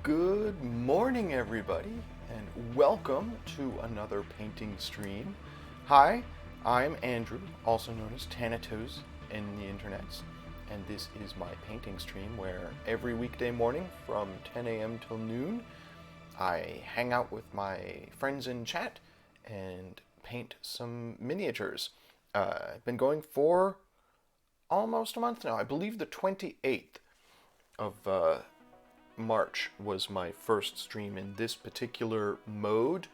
Good morning, everybody, and welcome to another painting stream. Hi, I'm Andrew, also known as Thanatos in the internets, and this is my painting stream where every weekday morning from 10 a.m. till noon, I hang out with my friends in chat and paint some miniatures. I've been going for almost a month now. I believe the 28th of March was my first stream in this particular mode,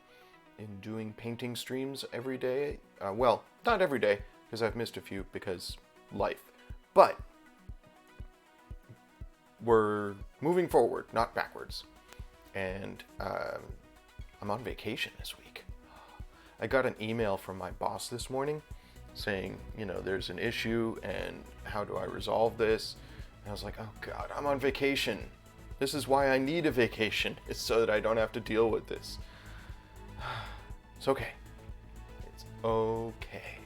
in doing painting streams every day. Well, not every day, because I've missed a few because life. But we're moving forward, not backwards. And I'm on vacation this week. I got an email from my boss this morning saying, there's an issue and how do I resolve this? And I was like, oh God, I'm on vacation. This is why I need a vacation. It's so that I don't have to deal with this. It's okay. It's okay.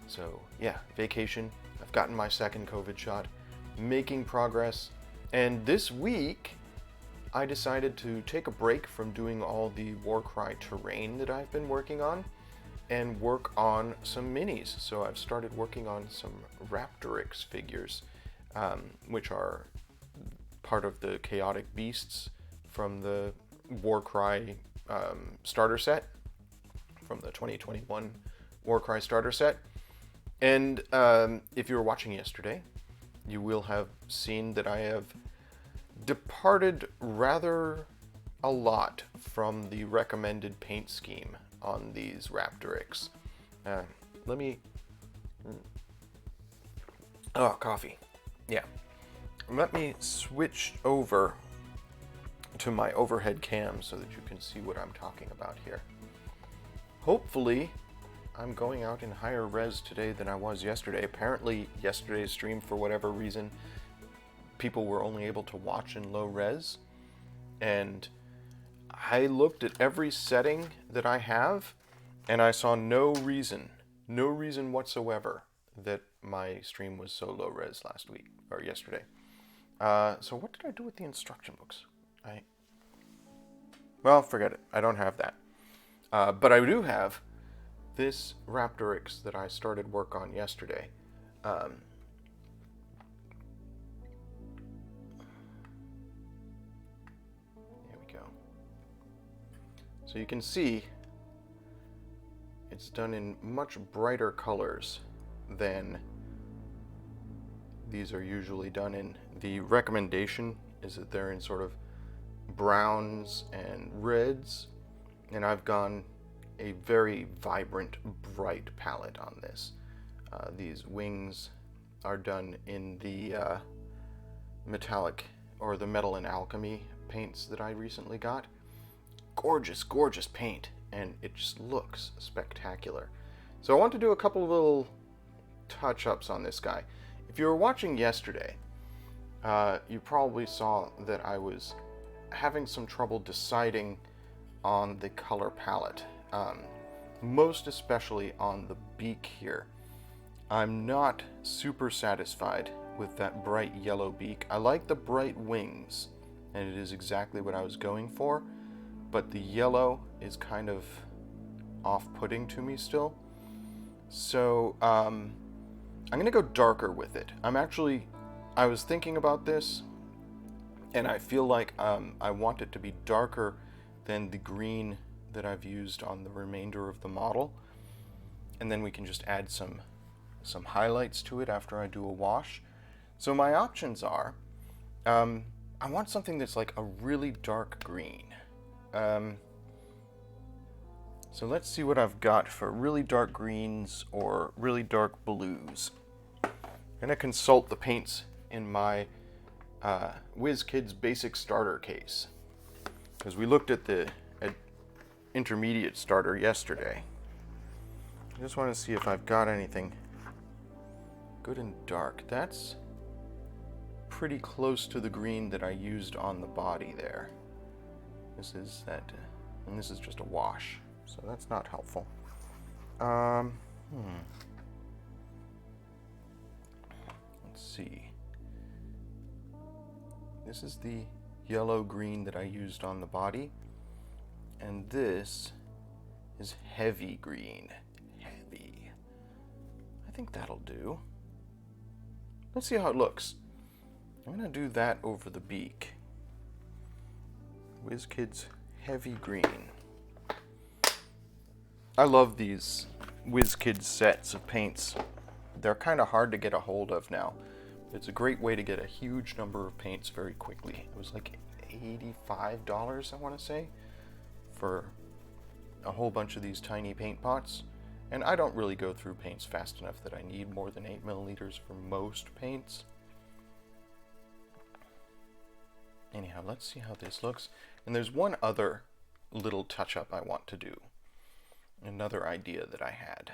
So yeah, vacation. I've gotten my second COVID shot, making progress. And this week, I decided to take a break from doing all the Warcry terrain that I've been working on and work on some minis. So I've started working on some Raptoryx figures, which are part of the chaotic beasts from the Warcry starter set, from the 2021 Warcry starter set. And if you were watching yesterday, you will have seen that I have departed rather a lot from the recommended paint scheme on these Raptoryx. Let me... Oh, coffee. Yeah. Let me switch over to my overhead cam so that you can see what I'm talking about here. Hopefully, I'm going out in higher res today than I was yesterday. Apparently, yesterday's stream, for whatever reason, people were only able to watch in low res. And I looked at every setting that I have, and I saw no reason whatsoever that my stream was so low res last week, or yesterday. So what did I do with the instruction books? Well, forget it. I don't have that. But I do have this Raptoryx that I started work on yesterday. There we go. So you can see it's done in much brighter colors than these are usually done in. The recommendation is that they're in sort of browns and reds, and I've gone a very vibrant, bright palette on this. These wings are done in the metallic, or the metal and alchemy paints that I recently got. Gorgeous, gorgeous paint, and it just looks spectacular. So I want to do a couple of little touch-ups on this guy. If you were watching yesterday, you probably saw that I was having some trouble deciding on the color palette, most especially on the beak here. I'm not super satisfied with that bright yellow beak. I like the bright wings, and it is exactly what I was going for, but the yellow is kind of off-putting to me still. So I'm going to go darker with it. I was thinking about this, and I feel like I want it to be darker than the green that I've used on the remainder of the model. And then we can just add some highlights to it after I do a wash. So my options are, I want something that's like a really dark green. So let's see what I've got for really dark greens or really dark blues. I'm gonna consult the paints in my WizKids Basic Starter case, because we looked at the intermediate starter yesterday. I just want to see if I've got anything good and dark. That's pretty close to the green that I used on the body there. This is that, and this is just a wash, so that's not helpful. Let's see. This is the yellow green that I used on the body. And this is heavy green. Heavy. I think that'll do. Let's see how it looks. I'm going to do that over the beak. WizKids Heavy Green. I love these WizKids sets of paints. They're kind of hard to get a hold of now. It's a great way to get a huge number of paints very quickly. It was like $85, I want to say, for a whole bunch of these tiny paint pots. And I don't really go through paints fast enough that I need more than 8 milliliters for most paints. Anyhow, let's see how this looks. And there's one other little touch-up I want to do. Another idea that I had.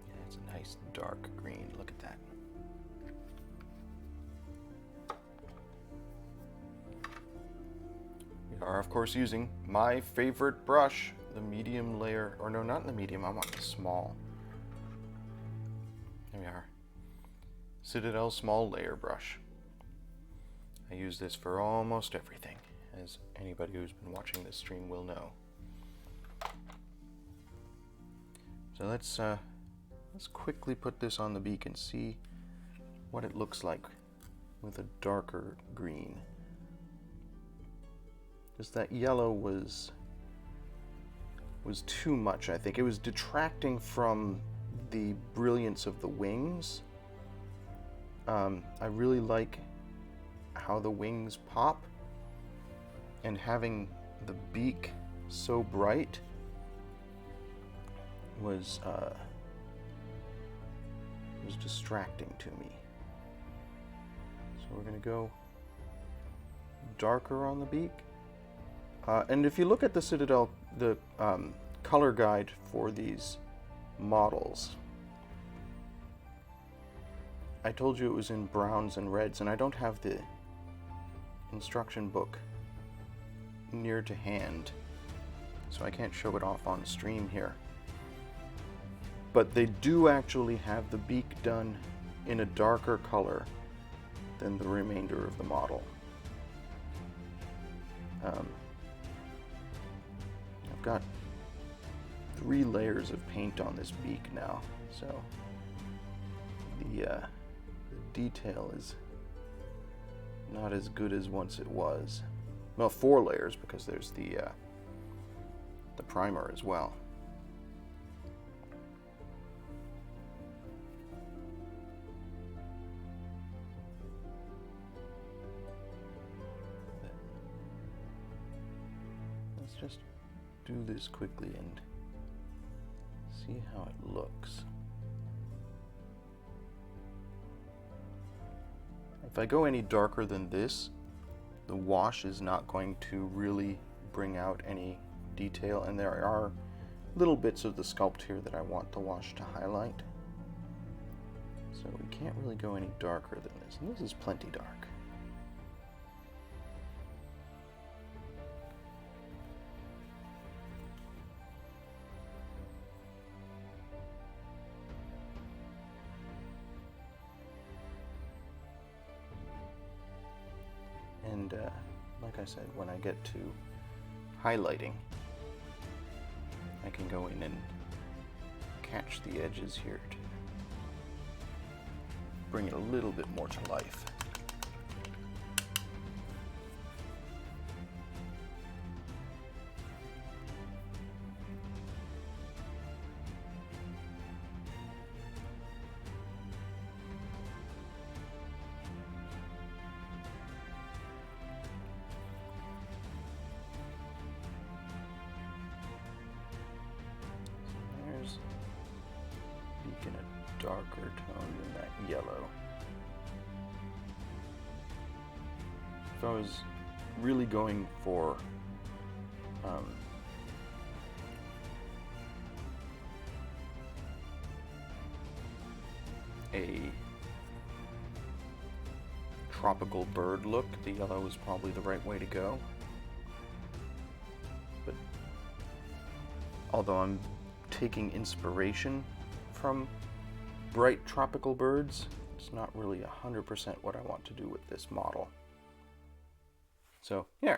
Yeah, it's a nice dark green. Look at that. We are, of course, using my favorite brush, the medium layer, or no, not the medium, I want the small. There we are. Citadel small layer brush. I use this for almost everything, as anybody who's been watching this stream will know. So let's quickly put this on the beak and see what it looks like with a darker green. Just that yellow was too much, I think. It was detracting from the brilliance of the wings. I really like how the wings pop, and having the beak so bright was distracting to me. So we're going to go darker on the beak. And if you look at the Citadel, the color guide for these models, I told you it was in browns and reds, and I don't have the instruction book near to hand, so I can't show it off on stream here. But they do actually have the beak done in a darker color than the remainder of the model. I've got 3 layers of paint on this beak now, so the detail is not as good as once it was. Well, 4 layers, because there's the primer as well. Let's just do this quickly and see how it looks. If I go any darker than this, the wash is not going to really bring out any detail, and there are little bits of the sculpt here that I want the wash to highlight. So we can't really go any darker than this, and this is plenty dark. And like I said, when I get to highlighting, I can go in and catch the edges here to bring it a little bit more to life. In a darker tone than that yellow. If I was really going for a tropical bird look, the yellow is probably the right way to go. But although I'm taking inspiration from bright tropical birds. It's not really 100% what I want to do with this model. So, yeah.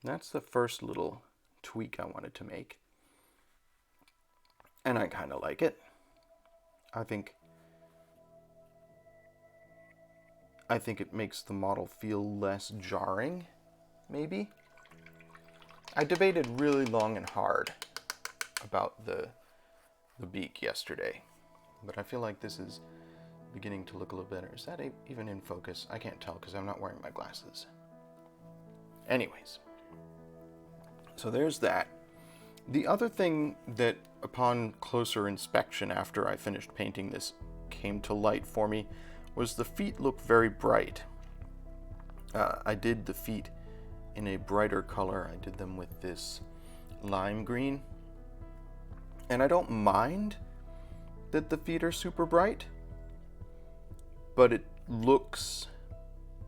That's the first little tweak I wanted to make. And I kind of like it. I think it makes the model feel less jarring, maybe. I debated really long and hard about the beak yesterday, but I feel like this is beginning to look a little better. Is that even in focus? I can't tell because I'm not wearing my glasses. Anyways, so there's that. The other thing that, upon closer inspection after I finished painting this, came to light for me was the feet look very bright. I did the feet in a brighter color. I did them with this lime green. And I don't mind that the feet are super bright, but it looks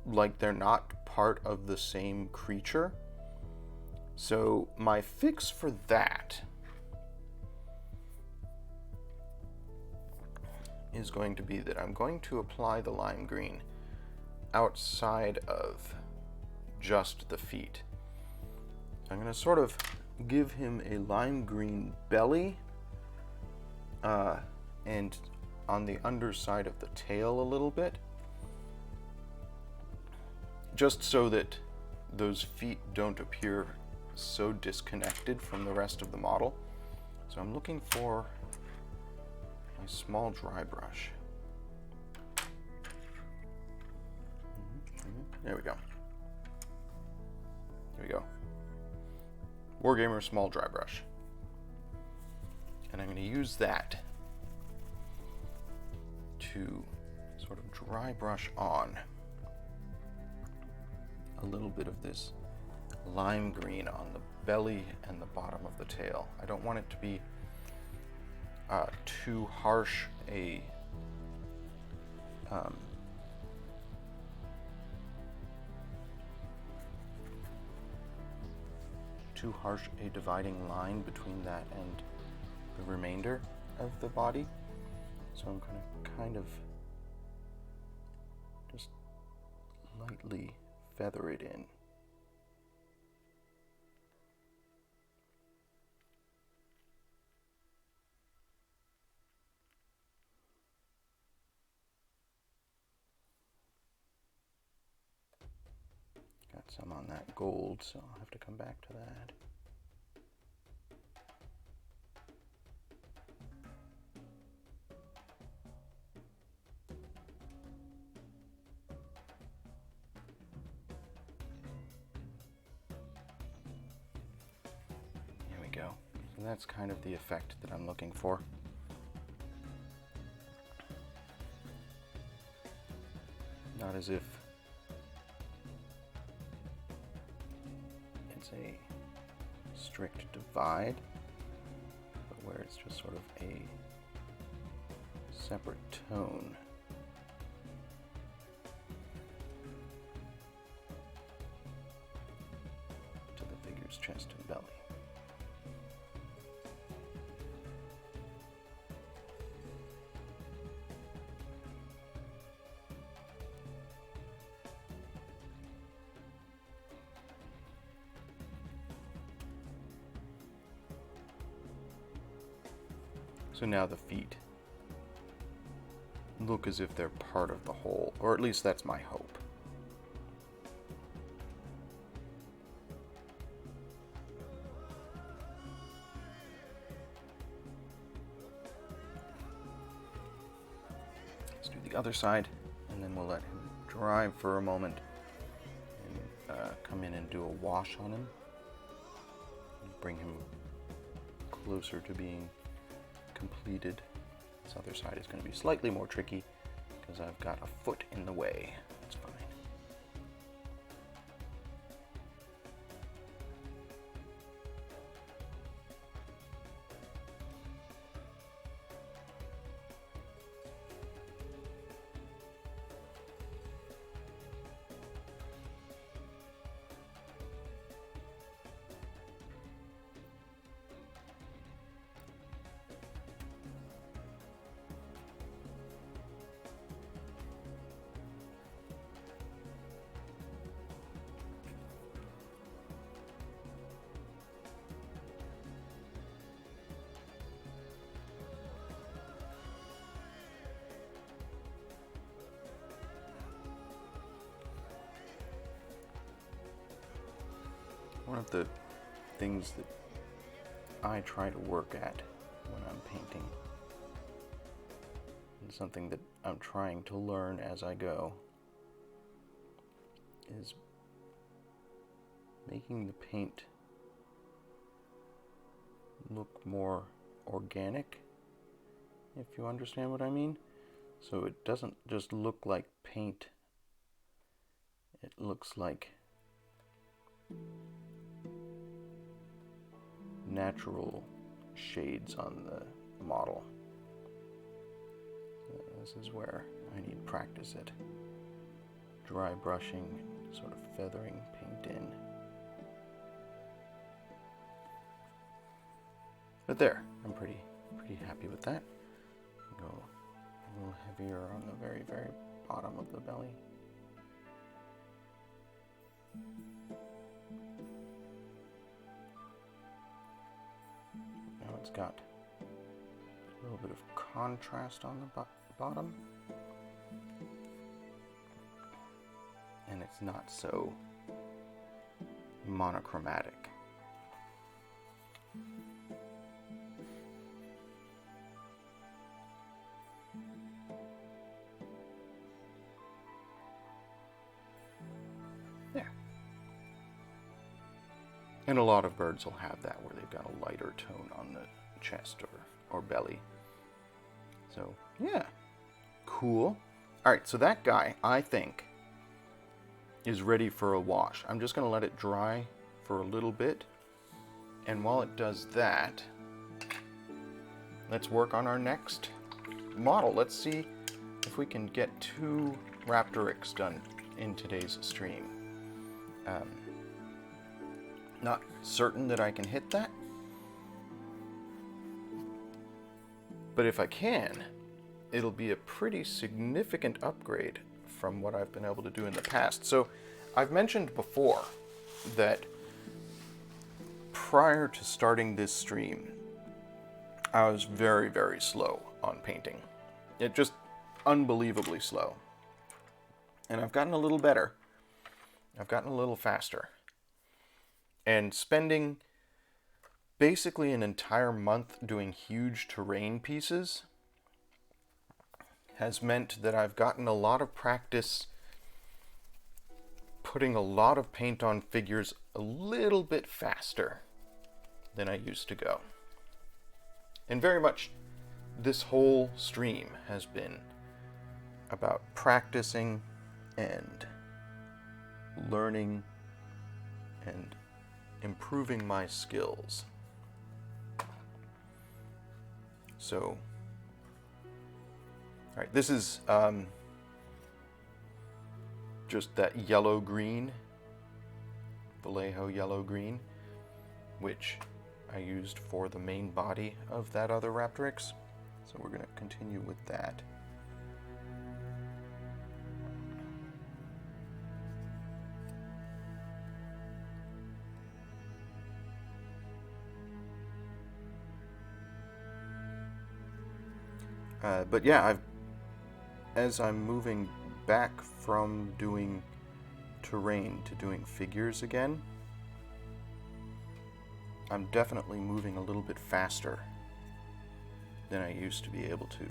like they're not part of the same creature. So my fix for that is going to be that I'm going to apply the lime green outside of just the feet. I'm going to sort of give him a lime green belly and on the underside of the tail a little bit, just so that those feet don't appear so disconnected from the rest of the model. So I'm looking for a small dry brush. There we go. There we go. Wargamer small dry brush. And I'm going to use that to sort of dry brush on a little bit of this lime green on the belly and the bottom of the tail. I don't want it to be too harsh a dividing line between that and the remainder of the body. So I'm going to kind of just lightly feather it in. Got some on that gold, so I'll have to come back to that. There we go. And that's kind of the effect that I'm looking for. Not as if it's a strict divide, but where it's just sort of a separate tone. To the figure's chest and belly. So now the feet look as if they're part of the whole, or at least that's my hope. Let's do the other side, and then we'll let him dry for a moment and come in and do a wash on him. Bring him closer to being completed. This other side is going to be slightly more tricky because I've got a foot in the way. That's fine. one of the things that I try to work at when I'm painting, and something that I'm trying to learn as I go, is making the paint look more organic, if you understand what I mean. So it doesn't just look like paint, it looks like natural shades on the model. So this is where I need practice at dry brushing and sort of feathering paint in. But there, I'm pretty happy with that. Go a little heavier on the very, very bottom of the belly. Now it's got a little bit of contrast on the bottom, and it's not so monochromatic. There. And a lot of birds will have that, where they've got a lighter tone on the chest or belly. So, yeah. Cool. Alright, so that guy, I think, is ready for a wash. I'm just going to let it dry for a little bit. And while it does that, let's work on our next model. Let's see if we can get 2 Raptoryx done in today's stream. Not certain that I can hit that, but if I can, it'll be a pretty significant upgrade from what I've been able to do in the past. So I've mentioned before that prior to starting this stream, I was very, very slow on painting. It just unbelievably slow. And I've gotten a little better. I've gotten a little faster. And spending basically an entire month doing huge terrain pieces has meant that I've gotten a lot of practice putting a lot of paint on figures a little bit faster than I used to go. And very much this whole stream has been about practicing and learning and improving my skills. So, alright, this is just that yellow-green, Vallejo yellow-green, which I used for the main body of that other Raptoryx. So we're going to continue with that. But yeah, as I'm moving back from doing terrain to doing figures again, I'm definitely moving a little bit faster than I used to be able to.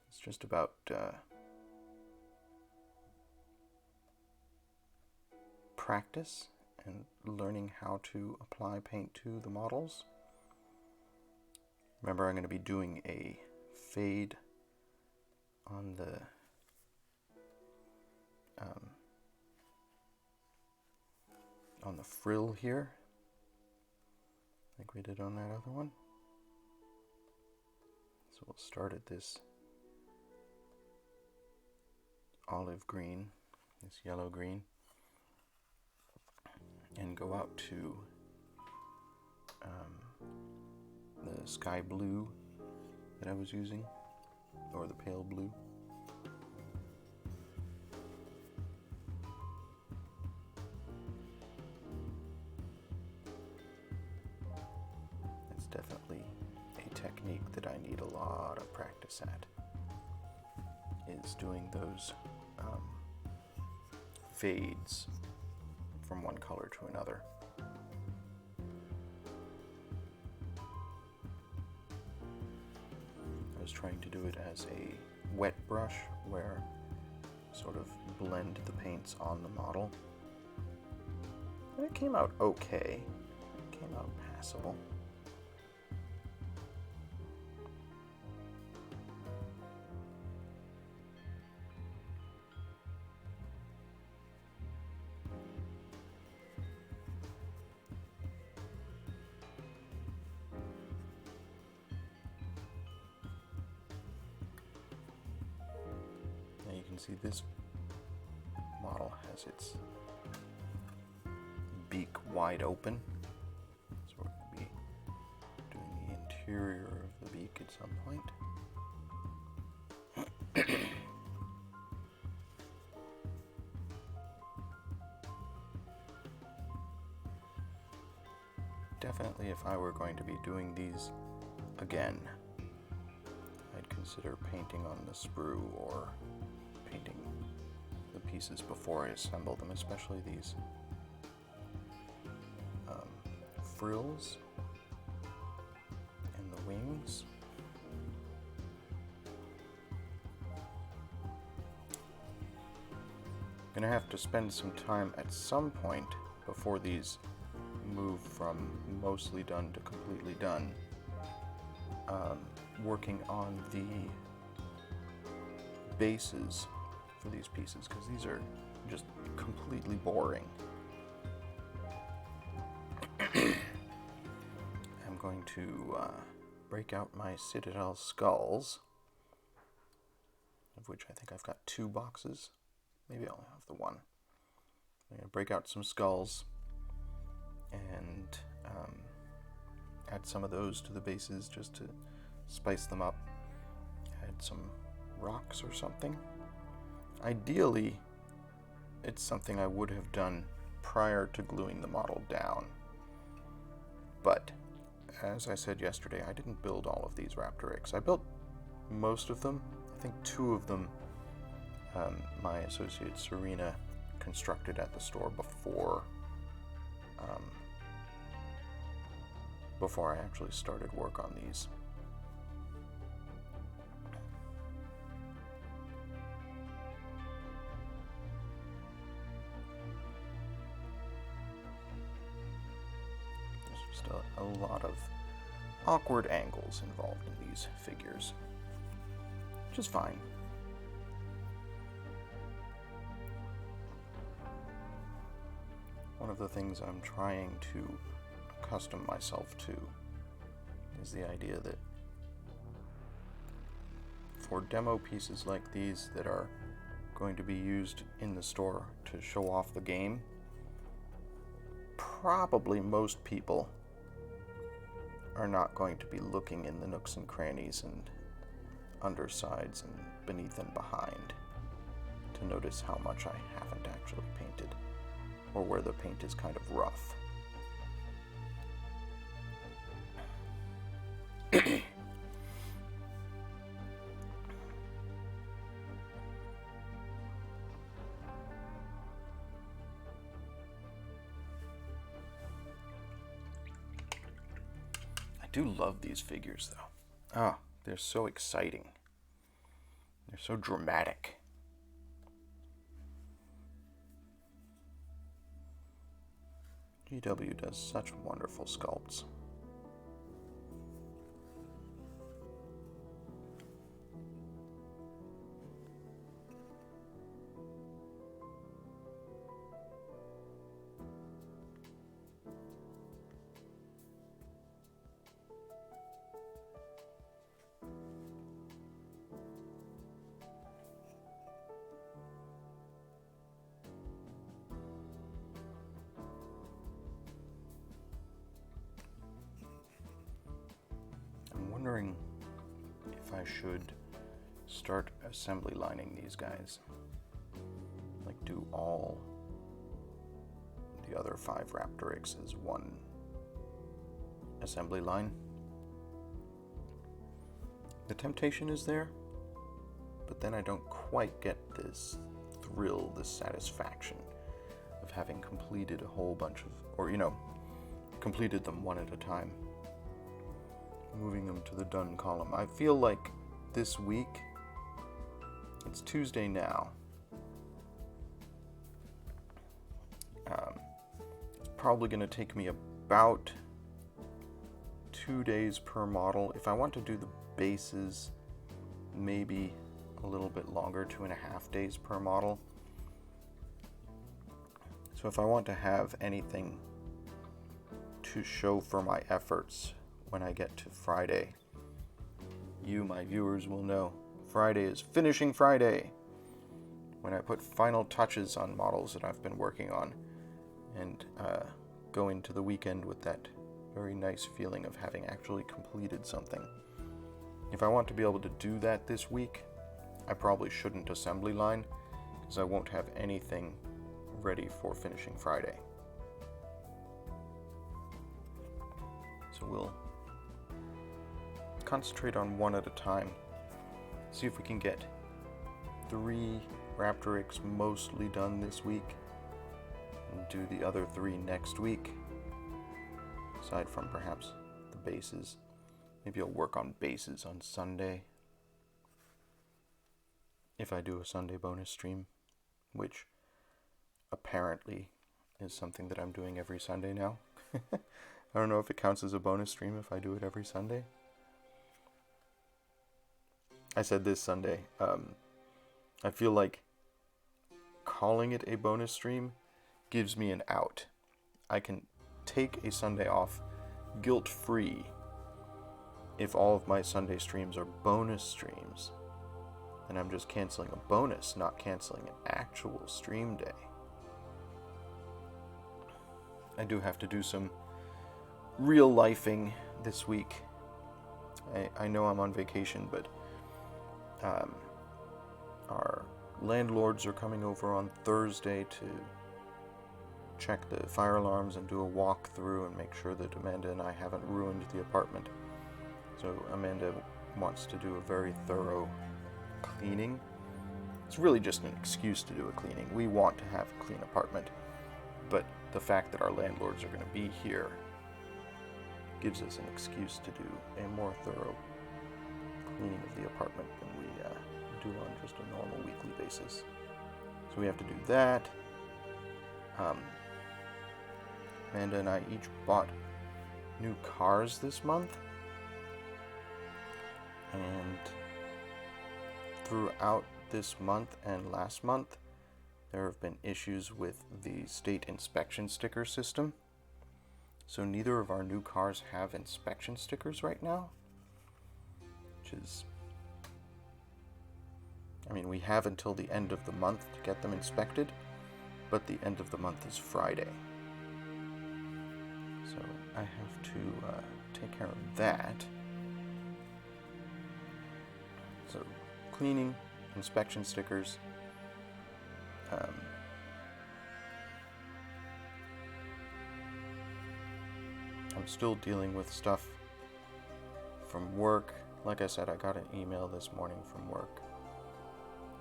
It's just about practice and learning how to apply paint to the models. Remember, I'm going to be doing a fade on the frill here, like we did on that other one. So we'll start at this olive green, this yellow green, and go out to the sky blue that I was using, or the pale blue. It's definitely a technique that I need a lot of practice at, is doing those fades from one color to another. I was trying to do it as a wet brush where I sort of blend the paints on the model. And it came out okay. It came out passable. You can see this model has its beak wide open, so we're going to be doing the interior of the beak at some point. Definitely, if I were going to be doing these again, I'd consider painting on the sprue or painting the pieces before I assemble them, especially these frills and the wings. I'm gonna have to spend some time at some point before these move from mostly done to completely done, working on the bases for these pieces, because these are just completely boring. I'm going to break out my Citadel skulls, of which I think I've got 2 boxes. Maybe I'll have the one. I'm going to break out some skulls and add some of those to the bases just to spice them up. Add some rocks or something. Ideally, it's something I would have done prior to gluing the model down. But, as I said yesterday, I didn't build all of these Raptoryx. I built most of them. I think 2 of them my associate Serena constructed at the store before I actually started work on these. There's just a lot of awkward angles involved in these figures, which is fine. One of the things I'm trying to accustom myself to is the idea that for demo pieces like these that are going to be used in the store to show off the game, probably most people are not going to be looking in the nooks and crannies and undersides and beneath and behind to notice how much I haven't actually painted, or where the paint is kind of rough. I do love these figures, though. Ah, they're so exciting. They're so dramatic. GW does such wonderful sculpts. I'm wondering if I should start assembly lining these guys. Like do all the other 5 Raptoryx as one assembly line. The temptation is there, but then I don't quite get this thrill, this satisfaction of having completed a whole bunch of, or completed them one at a time. Moving them to the done column. I feel like this week, it's Tuesday now. It's probably going to take me about 2 days per model. If I want to do the bases, maybe a little bit longer, 2.5 days per model. So if I want to have anything to show for my efforts when I get to Friday, you, my viewers, will know Friday is Finishing Friday, when I put final touches on models that I've been working on and go into the weekend with that very nice feeling of having actually completed something. If I want to be able to do that this week, I probably shouldn't assembly line, because I won't have anything ready for Finishing Friday. So we'll concentrate on one at a time. See if we can get 3 Raptoryx mostly done this week, and do the other 3 next week, aside from perhaps the bases. Maybe I'll work on bases on Sunday, if I do a Sunday bonus stream, which apparently is something that I'm doing every Sunday now. I don't know if it counts as a bonus stream if I do it every Sunday. I said this Sunday. I feel like calling it a bonus stream gives me an out. I can take a Sunday off guilt-free if all of my Sunday streams are bonus streams. And I'm just canceling a bonus, not canceling an actual stream day. I do have to do some real lifing this week. I know I'm on vacation, but our landlords are coming over on Thursday to check the fire alarms and do a walkthrough and make sure that Amanda and I haven't ruined the apartment. So Amanda wants to do a very thorough cleaning. It's really just an excuse to do a cleaning. We want to have a clean apartment, but the fact that our landlords are going to be here gives us an excuse to do a more thorough cleaning of the apartment than we do on just a normal weekly basis. So we have to do that. Amanda and I each bought new cars this month, and throughout this month and last month there have been issues with the state inspection sticker system. So neither of our new cars have inspection stickers right now, which is, I mean, we have until the end of the month to get them inspected, but the end of the month is Friday. So I have to take care of that. So cleaning, inspection stickers, I'm still dealing with stuff from work. Like I said, I got an email this morning from work.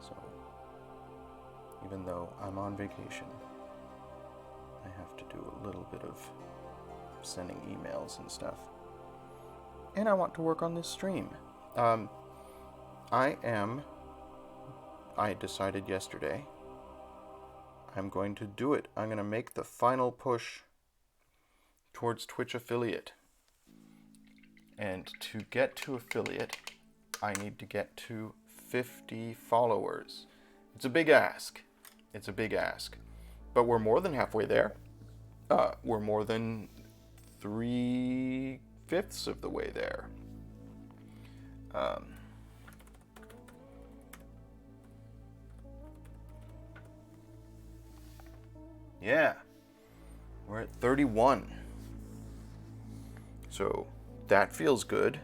So even though I'm on vacation, I have to do a little bit of sending emails and stuff. And I want to work on this stream. I decided yesterday I'm going to do it. I'm going to make the final push towards Twitch affiliate. And to get to affiliate, I need to get to 50 followers. It's a big ask. It's a big ask. But we're more than halfway there. We're more than 3/5 of the way there. Yeah, we're at 31. So that feels good.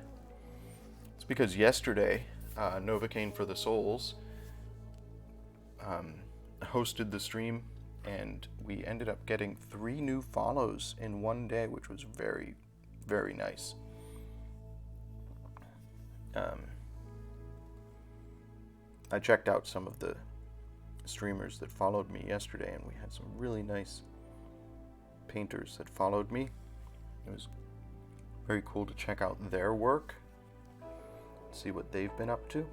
It's because yesterday, Novocaine for the Souls hosted the stream, and we ended up getting 3 new follows in one day, which was very, very nice. I checked out some of the streamers that followed me yesterday, and we had some really nice painters that followed me. It was very cool to check out their work, see what they've been up to.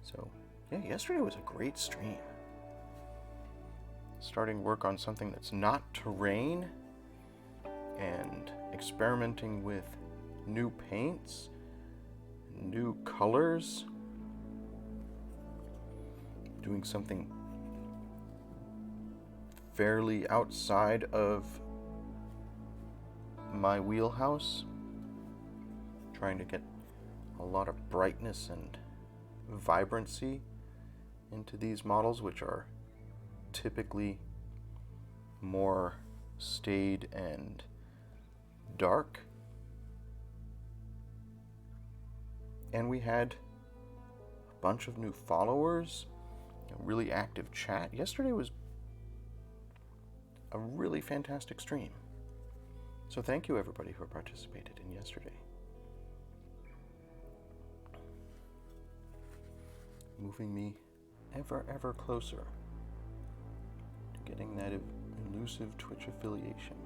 So, yeah, yesterday was a great stream. Starting work on something that's not terrain and experimenting with new paints, new colors, doing something fairly outside of my wheelhouse, trying to get a lot of brightness and vibrancy into these models, which are typically more staid and dark. And we had a bunch of new followers, a really active chat. Yesterday was a really fantastic stream. So thank you everybody who participated in yesterday. Moving me ever closer to getting that elusive Twitch affiliation.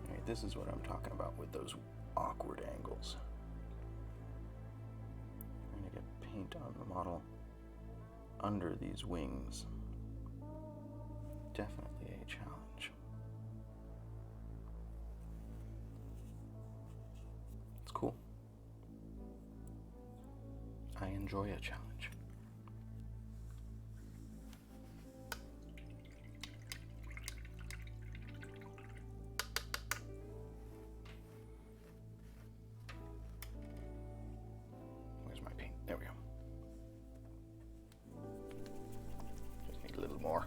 Alright, this is what I'm talking about with those awkward angles. I'm going to get paint on the model under these wings. Definitely a challenge. It's cool. I enjoy a challenge. Where's my paint? There we go. Just need a little more.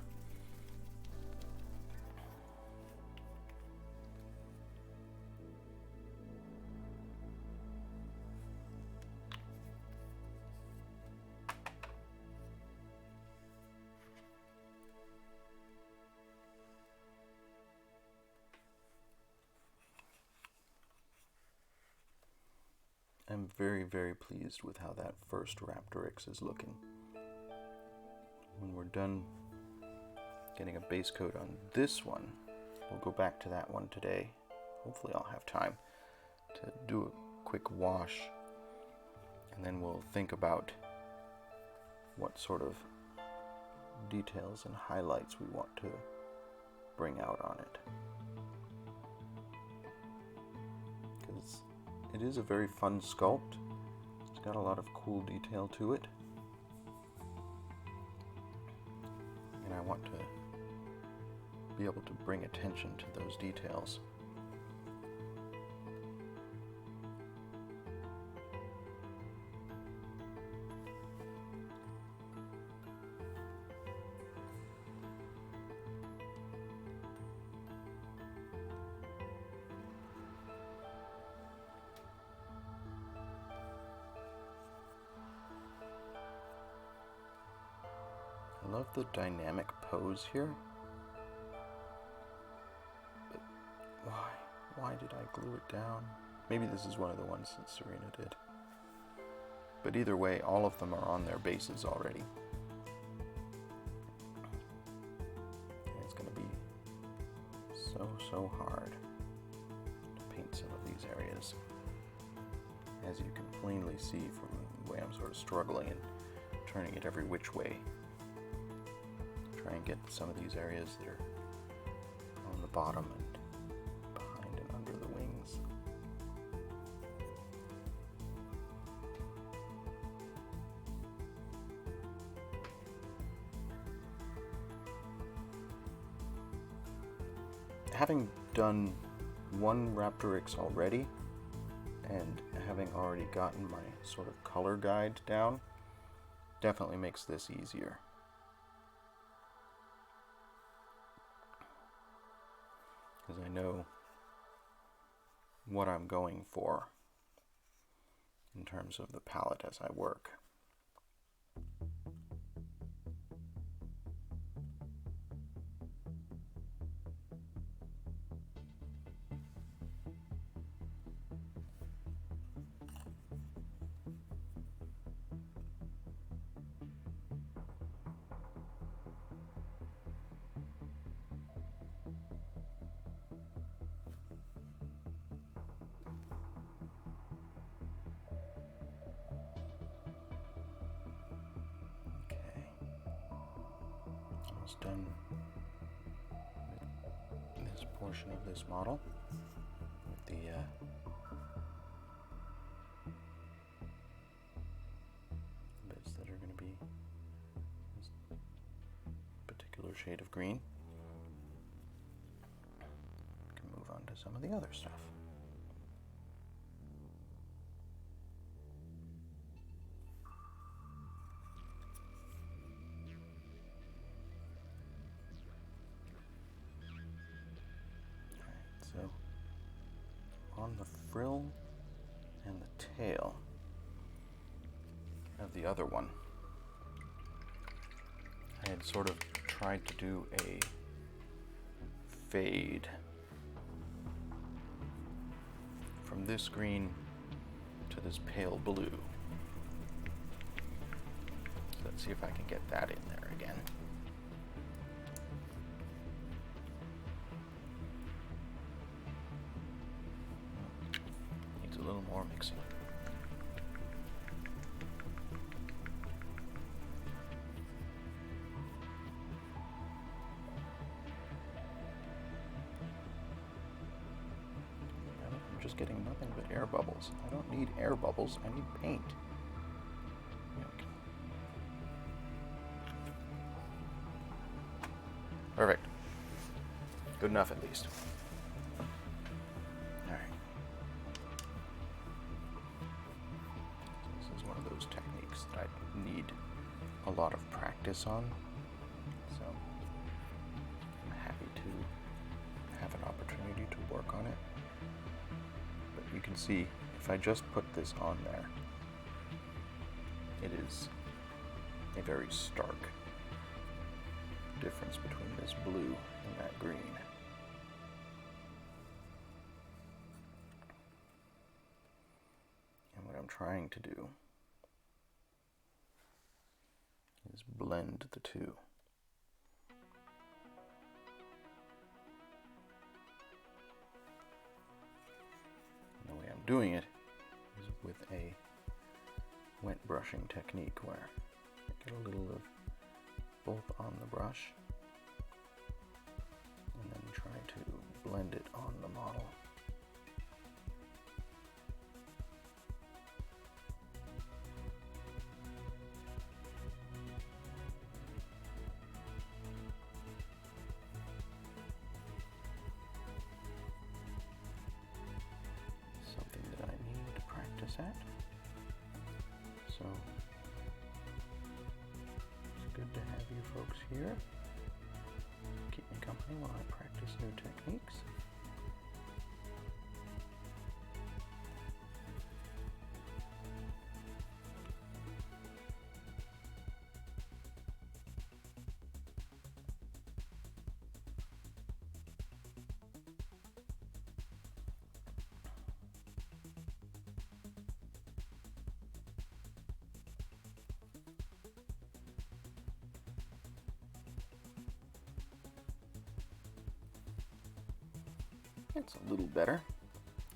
I'm very pleased with how that first Raptoryx is looking. When we're done getting a base coat on this one, we'll go back to that one today. Hopefully I'll have time to do a quick wash, and then we'll think about what sort of details and highlights we want to bring out on it. Because it is a very fun sculpt. It's got a lot of cool detail to it. And I want to be able to bring attention to those details. I love the dynamic pose here. But why did I glue it down? Maybe this is one of the ones that Serena did. But either way, all of them are on their bases already. And it's going to be so hard to paint some of these areas. As you can plainly see from the way I'm sort of struggling and turning it every which way. Try and get some of these areas that are on the bottom and behind and under the wings. Having done one Raptoryx already, and having already gotten my sort of color guide down, definitely makes this easier. Because I know what I'm going for in terms of the palette as I work. almost done with this portion of this model. With the bits that are going to be this particular shade of green. We can move on to some of the other stuff. So, on the frill and the tail of the other one, I had sort of tried to do a fade from this green to this pale blue. So let's see if I can get that in there again. Needs a little more mixing. I'm just getting nothing but air bubbles. I don't need air bubbles, I need paint. Okay. Perfect. Good enough at least. Alright. This is one of those techniques that I need a lot of practice on. So I'm happy to have an opportunity to work on it. But you can see if I just put this on there, it is a very stark difference between this blue and that green. And what I'm trying to do is blend the two. And the way I'm doing it is with a wet brushing technique where I get a little of both on the brush and then try to blend it on the model. Something that I need to practice at. So it's good to have you folks here. Keep me company while I practice new techniques. It's a little better.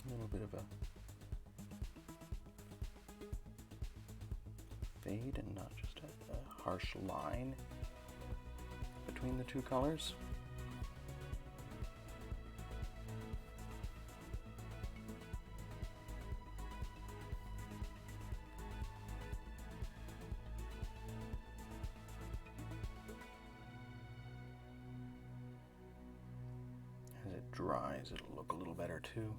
A little bit of a fade and not just a harsh line between the two colors. As it dries, it'll look a little better too.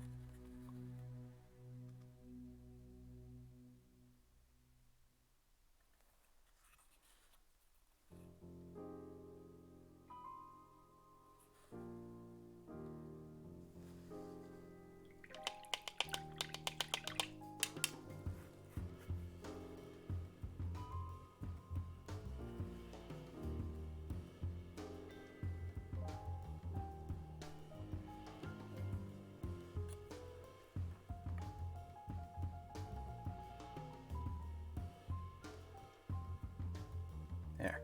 There.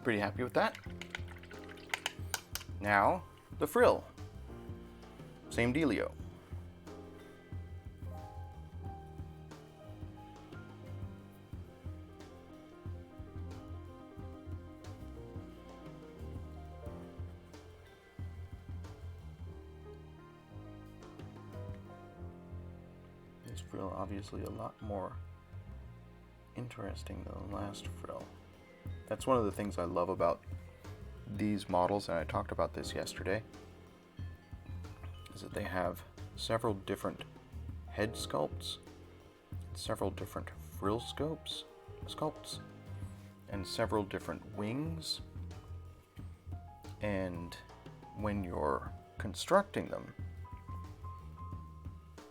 Pretty happy with that. Now, the frill. Same dealio. Frill obviously a lot more interesting than the last Frill. That's one of the things I love about these models, and I talked about this yesterday, is that they have several different head sculpts, several different frill sculpts, and several different wings. And when you're constructing them,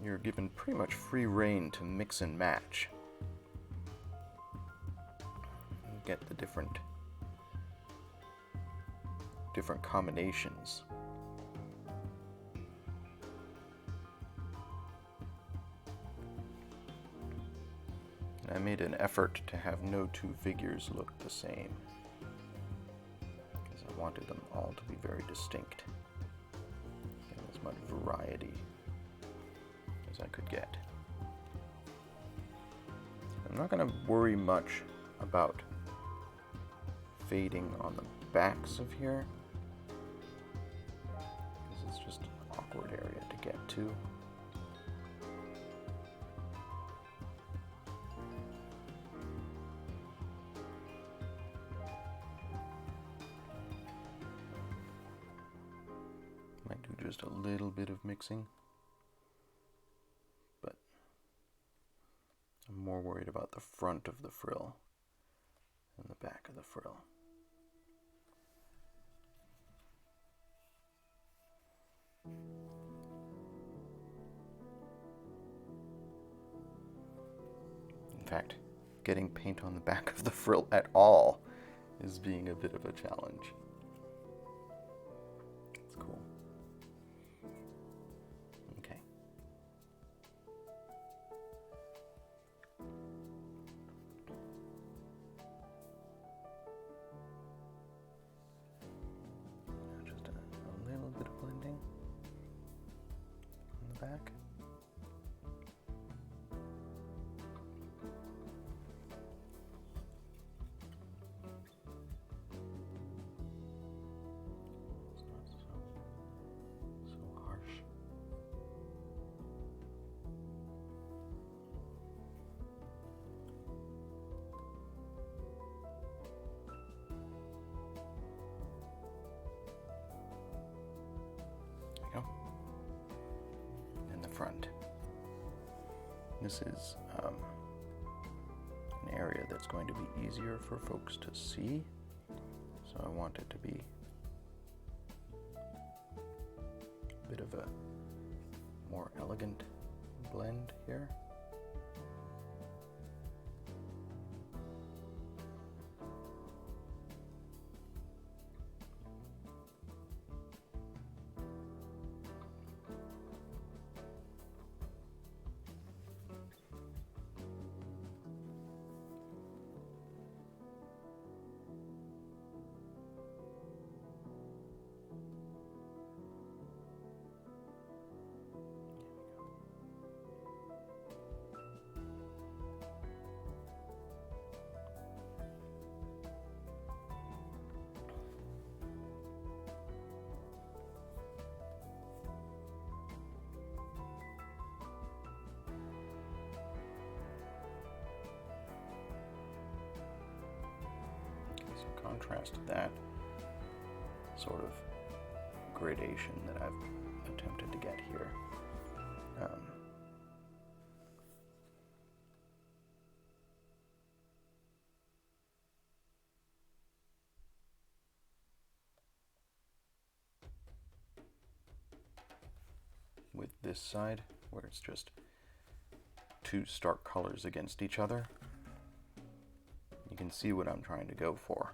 you're given pretty much free rein to mix and match. You get the different combinations. And I made an effort to have no two figures look the same, because I wanted them all to be very distinct, and as much variety as I could get. I'm not going to worry much about fading on the backs of here, because it's just an awkward area to get to. Might do just a little bit of mixing, but I'm more worried about the front of the frill than the back of the frill. In fact, getting paint on the back of the frill at all is being a bit of a challenge. It's cool. Okay. Now just a little bit of blending on the back. Front. This is an area that's going to be easier for folks to see, so I want it to be a bit of a more elegant blend here. Contrast that sort of gradation that I've attempted to get here. With this side, where it's just two stark colors against each other, you can see what I'm trying to go for.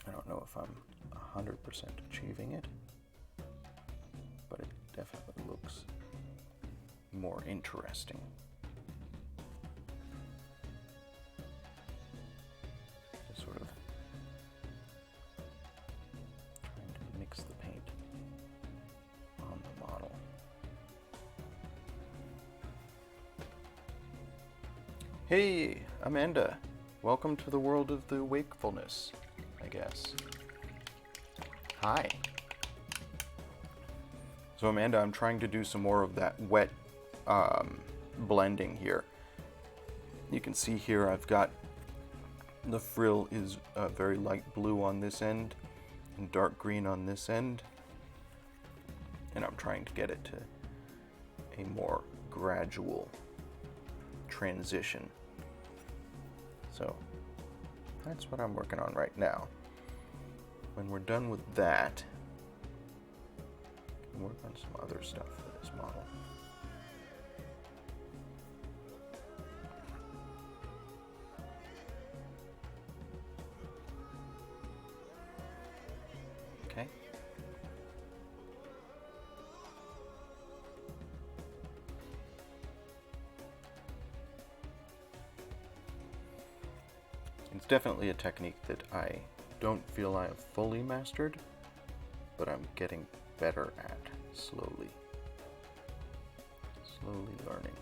I don't know if I'm 100% achieving it, but it definitely looks more interesting. Just sort of trying to mix the paint on the model. Hey, Amanda. Welcome to the world of the wakefulness, I guess. Hi. So Amanda, I'm trying to do some more of that wet blending here. You can see here I've got the frill is very light blue on this end and dark green on this end, and I'm trying to get it to a more gradual transition. So that's what I'm working on right now. When we're done with that, I'll work on some other stuff for this model. Okay. It's definitely a technique that I don't feel I have fully mastered, but I'm getting better at slowly. Slowly learning.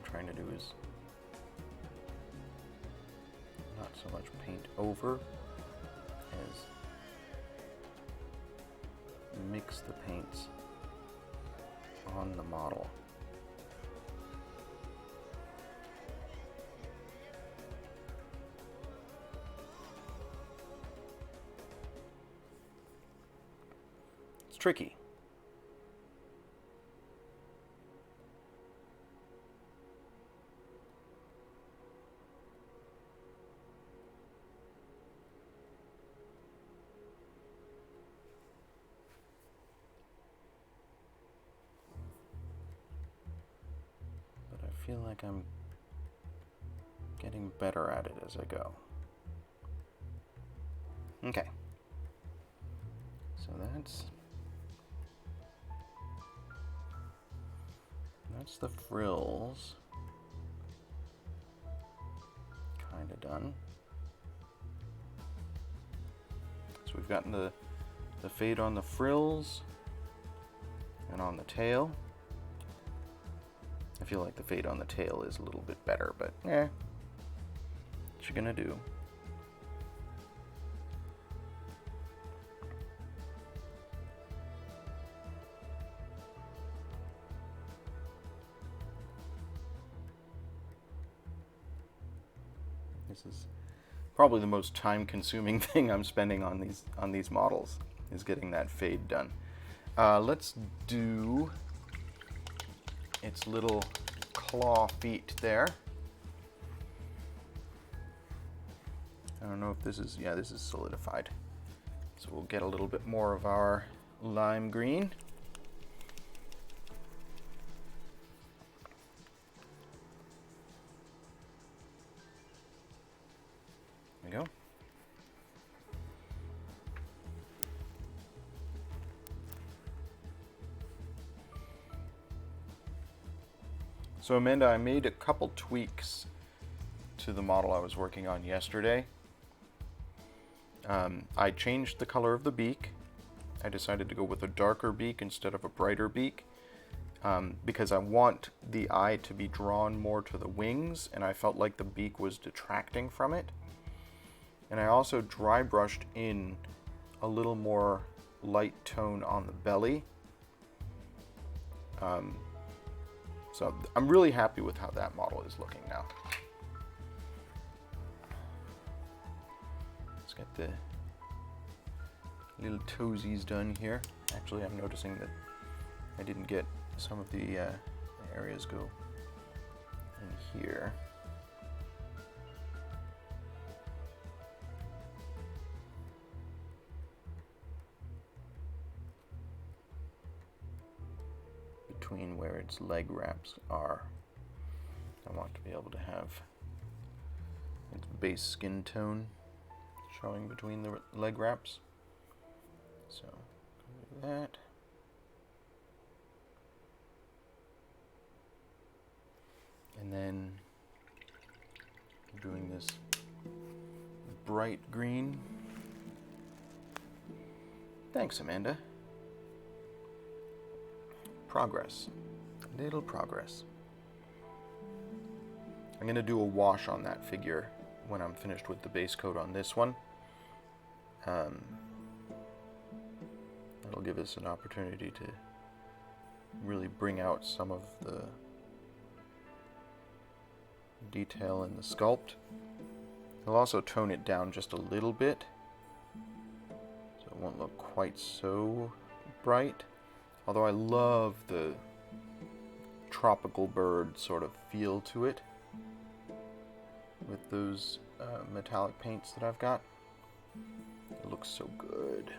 Trying to do is not so much paint over as mix the paints on the model. It's tricky. I feel like I'm getting better at it as I go. Okay. So that's the frills. Kind of done. So we've gotten the fade on the frills and on the tail. I feel like the fade on the tail is a little bit better, but what you gonna do? This is probably the most time-consuming thing I'm spending on these models, is getting that fade done. Let's do its little claw feet there. I don't know if this is, yeah, this is solidified. So we'll get a little bit more of our lime green. There we go. So Amanda, I made a couple tweaks to the model I was working on yesterday. I changed the color of the beak. I decided to go with a darker beak instead of a brighter beak because I want the eye to be drawn more to the wings, and I felt like the beak was detracting from it. And I also dry brushed in a little more light tone on the belly. So I'm really happy with how that model is looking now. Let's get the little toesies done here. Actually, I'm noticing that I didn't get some of the areas go in here. Between where its leg wraps are. I want to be able to have its base skin tone showing between the leg wraps. So, do that. And then I'm doing this bright green. Thanks, Amanda. Progress. Little progress. I'm going to do a wash on that figure when I'm finished with the base coat on this one. That'll give us an opportunity to really bring out some of the detail in the sculpt. I'll also tone it down just a little bit, so it won't look quite so bright. Although I love the tropical bird sort of feel to it with those metallic paints that I've got. It looks so good.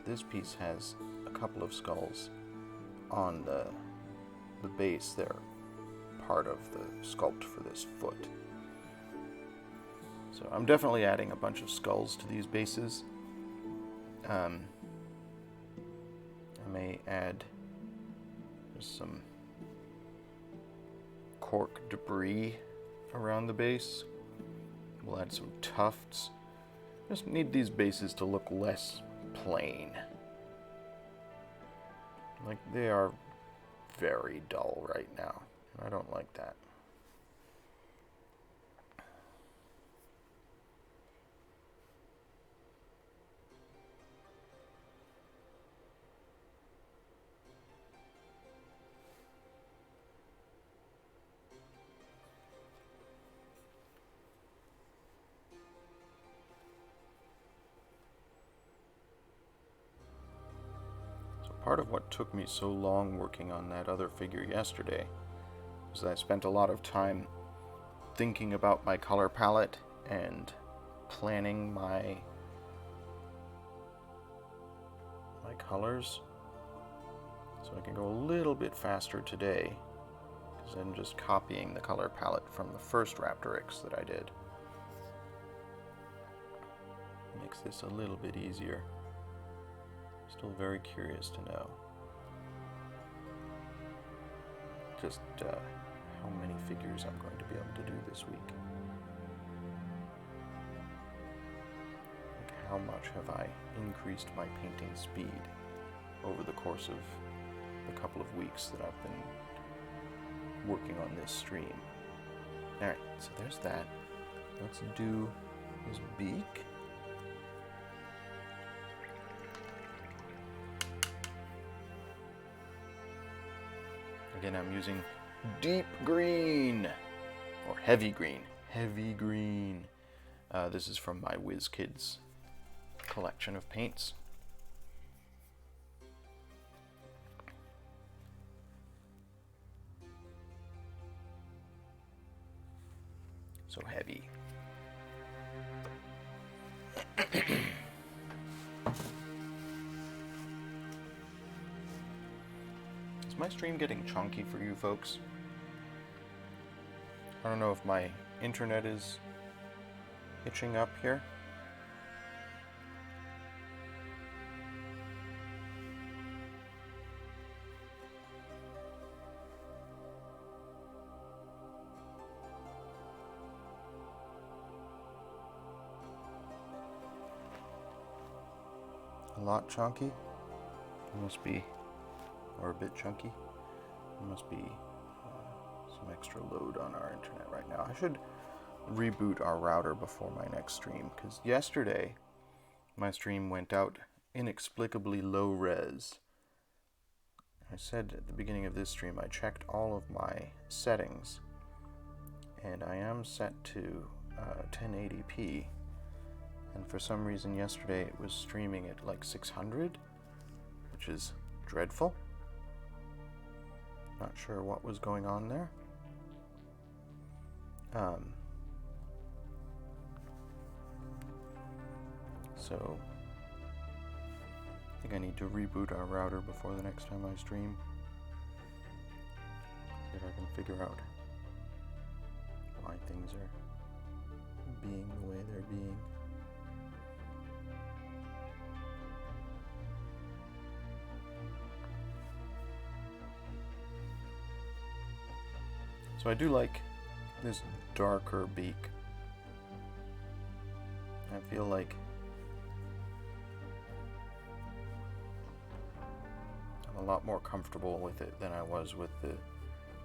This piece has a couple of skulls on the base there, part of the sculpt for this foot. So I'm definitely adding a bunch of skulls to these bases. I may add some cork debris around the base. We'll add some tufts. Just need these bases to look less plain. Like, they are very dull right now, and I don't like that. Part of what took me so long working on that other figure yesterday was I spent a lot of time thinking about my color palette and planning my colors, so I can go a little bit faster today because I'm just copying the color palette from the first Raptoryx that I did. Makes this a little bit easier. Still very curious to know just how many figures I'm going to be able to do this week. Like, how much have I increased my painting speed over the course of the couple of weeks that I've been working on this stream. Alright, so there's that. Let's do his beak. Again, I'm using deep green, or heavy green. Heavy green. This is from my WizKids collection of paints. So heavy. Is my stream getting chunky for you folks? I don't know if my internet is hitching up here. A lot chunky? It must be, or a bit chunky. It must be some extra load on our internet right now. I should reboot our router before my next stream, because yesterday my stream went out inexplicably low res. I said at the beginning of this stream I checked all of my settings, and I am set to 1080p. And for some reason yesterday it was streaming at like 600, which is dreadful. Not sure what was going on there. So I think I need to reboot our router before the next time I stream. See if I can figure out why things are being the way they're being. So I do like this darker beak. I feel like I'm a lot more comfortable with it than I was with the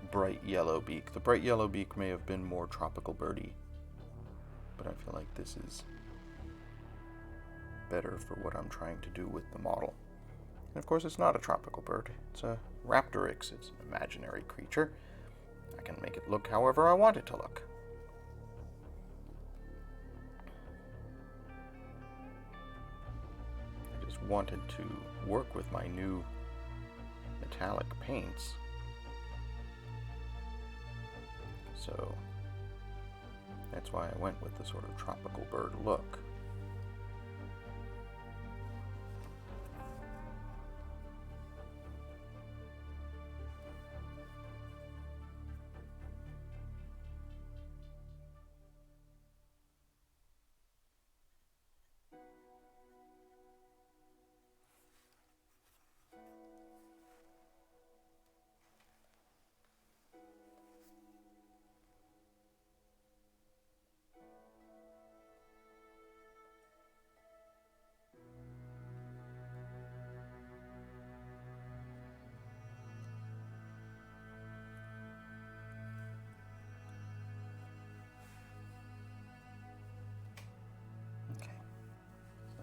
bright yellow beak. The bright yellow beak may have been more tropical birdie, but I feel like this is better for what I'm trying to do with the model. And of course it's not a tropical bird, it's a Raptoryx. It's an imaginary creature. I can make it look however I want it to look. I just wanted to work with my new metallic paints. So that's why I went with the sort of tropical bird look.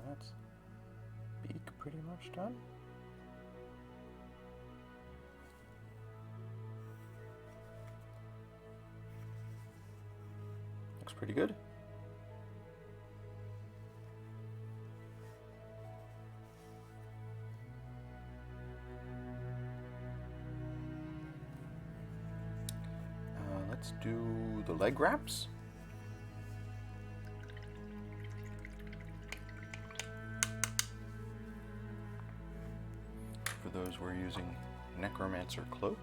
That's Beak pretty much done. Looks pretty good. Let's do the leg wraps. For those, we're using Necromancer Cloak.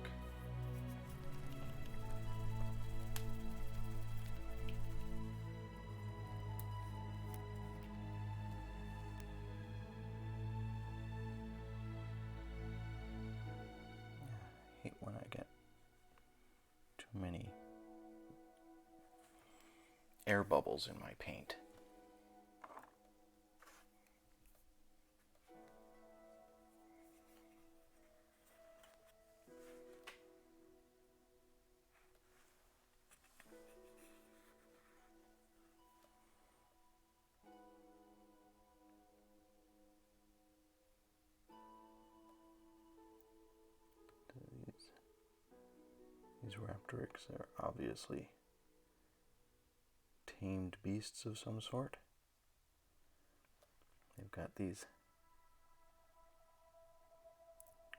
I hate when I get too many air bubbles in my paint. These Raptoryx are obviously tamed beasts of some sort. They've got these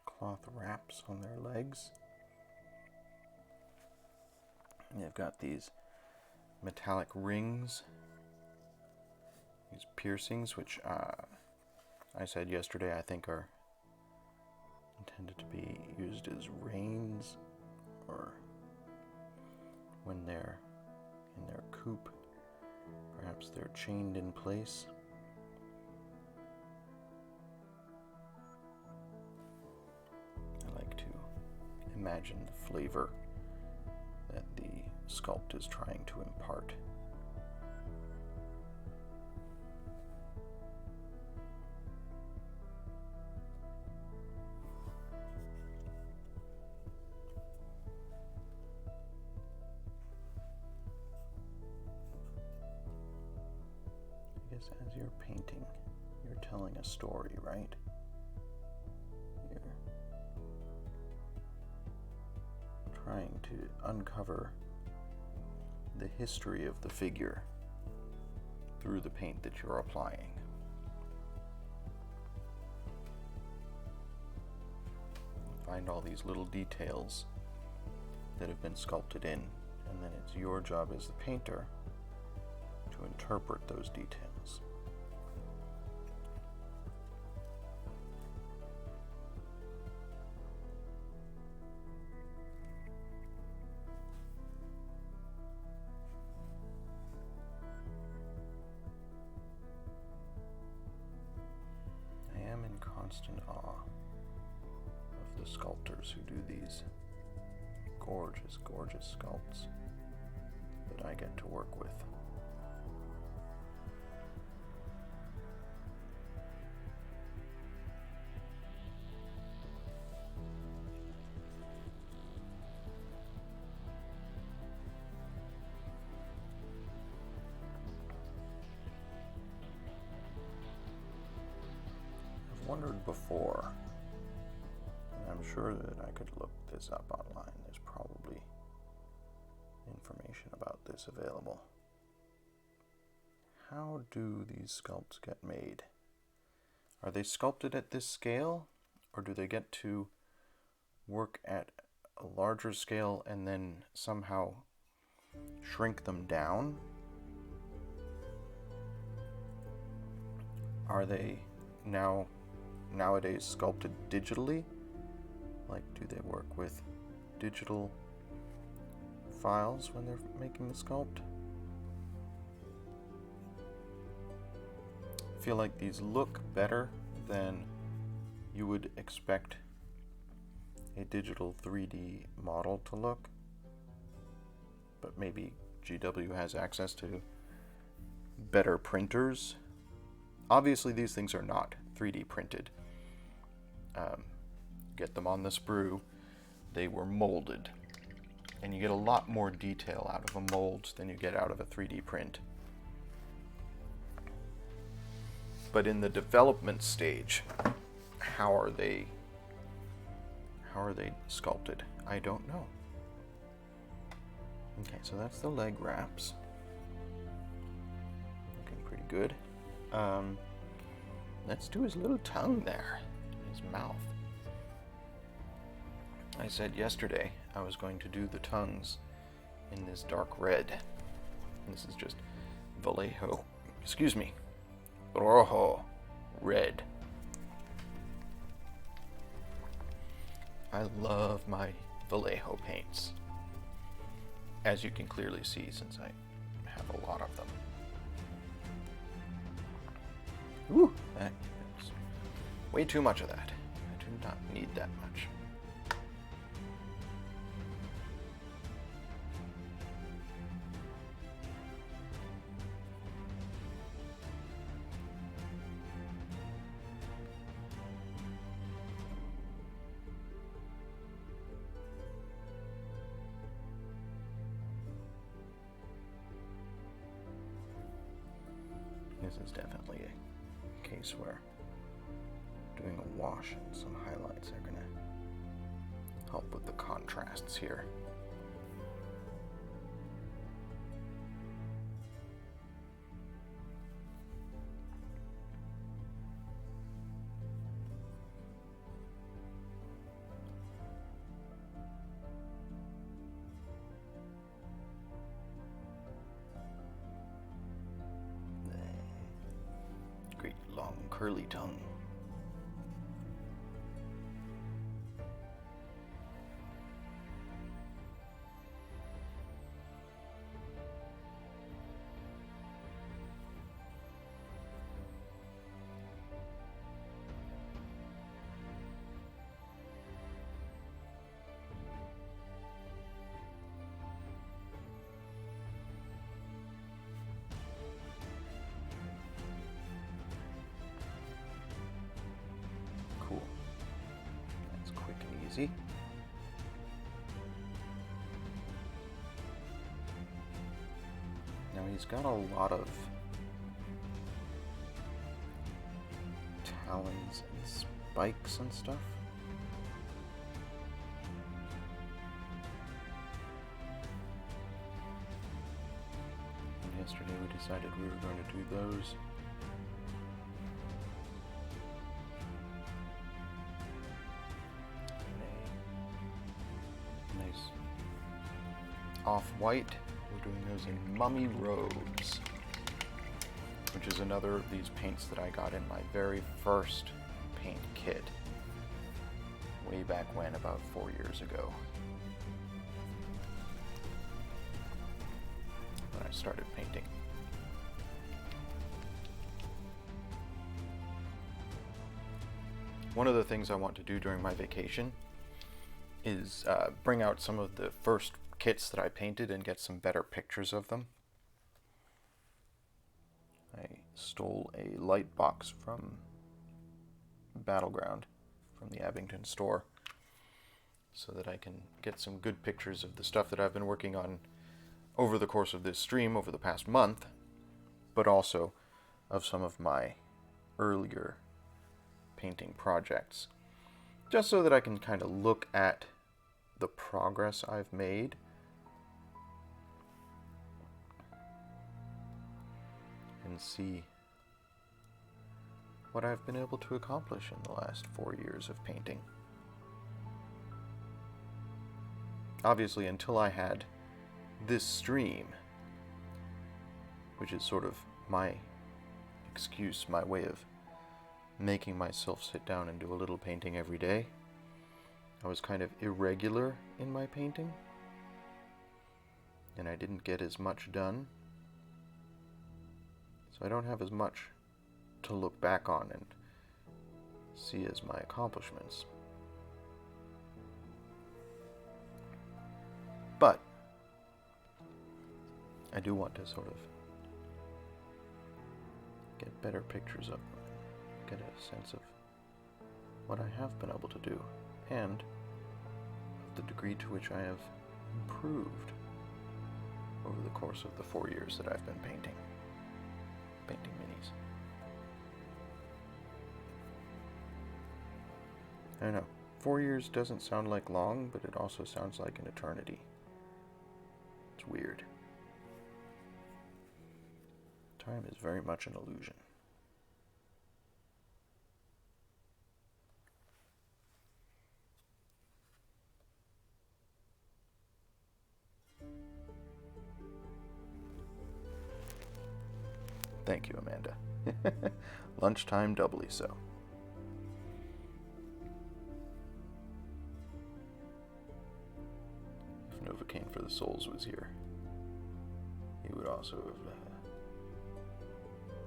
cloth wraps on their legs. And they've got these metallic rings, these piercings, which I said yesterday I think are intended to be used as reins, or when they're in their coop, perhaps they're chained in place. I like to imagine the flavor that the sculpt is trying to impart. I guess as you're painting, you're telling a story, right? You're trying to uncover the history of the figure through the paint that you're applying. Find all these little details that have been sculpted in, and then it's your job as the painter to interpret those details. sculptors who do these gorgeous, gorgeous sculpts that I get to work with. I've wondered before, and I'm sure that I could look this up online. There's probably information about this available. How do these sculpts get made? Are they sculpted at this scale, or do they get to work at a larger scale and then somehow shrink them down? Are they nowadays sculpted digitally? Like, do they work with digital files when they're making the sculpt? I feel like these look better than you would expect a digital 3D model to look, but maybe GW has access to better printers. Obviously these things are not 3D printed. Get them on the sprue, they were molded, and you get a lot more detail out of a mold than you get out of a 3D print. But in the development stage, how are they sculpted? I don't know. Okay, so that's the leg wraps. Looking pretty good. Let's do his little tongue there, his mouth. I said yesterday I was going to do the tongues in this dark red. This is just Vallejo, Rojo red. I love my Vallejo paints, as you can clearly see since I have a lot of them. Ooh, that is way too much of that. I do not need that much. This is definitely a case where doing a wash and some highlights are going to help with the contrasts here. Great long curly tongue. Cool. That's quick and easy. Now he's got a lot of talons and spikes and stuff. And yesterday we decided we were going to do those. Nice off-white. We're doing those in Mummy Rose, which is another of these paints that I got in my very first paint kit way back when, about 4 years ago, when I started painting. One of the things I want to do during my vacation is bring out some of the first kits that I painted and get some better pictures of them. I stole a light box from Battleground, from the Abington store, so that I can get some good pictures of the stuff that I've been working on over the course of this stream over the past month, but also of some of my earlier painting projects, just so that I can kind of look at the progress I've made and see what I've been able to accomplish in the last 4 years of painting. Obviously, until I had this stream, which is sort of my excuse, my way of making myself sit down and do a little painting every day, I was kind of irregular in my painting, and I didn't get as much done. So I don't have as much to look back on and see as my accomplishments. But I do want to sort of get better pictures of them, get a sense of what I have been able to do, and of the degree to which I have improved over the course of the 4 years that I've been painting minis. I know, 4 years doesn't sound like long, but it also sounds like an eternity. It's weird. Time is very much an illusion. Thank you, Amanda. Lunchtime doubly so. If Novocaine for the Souls was here, he would also have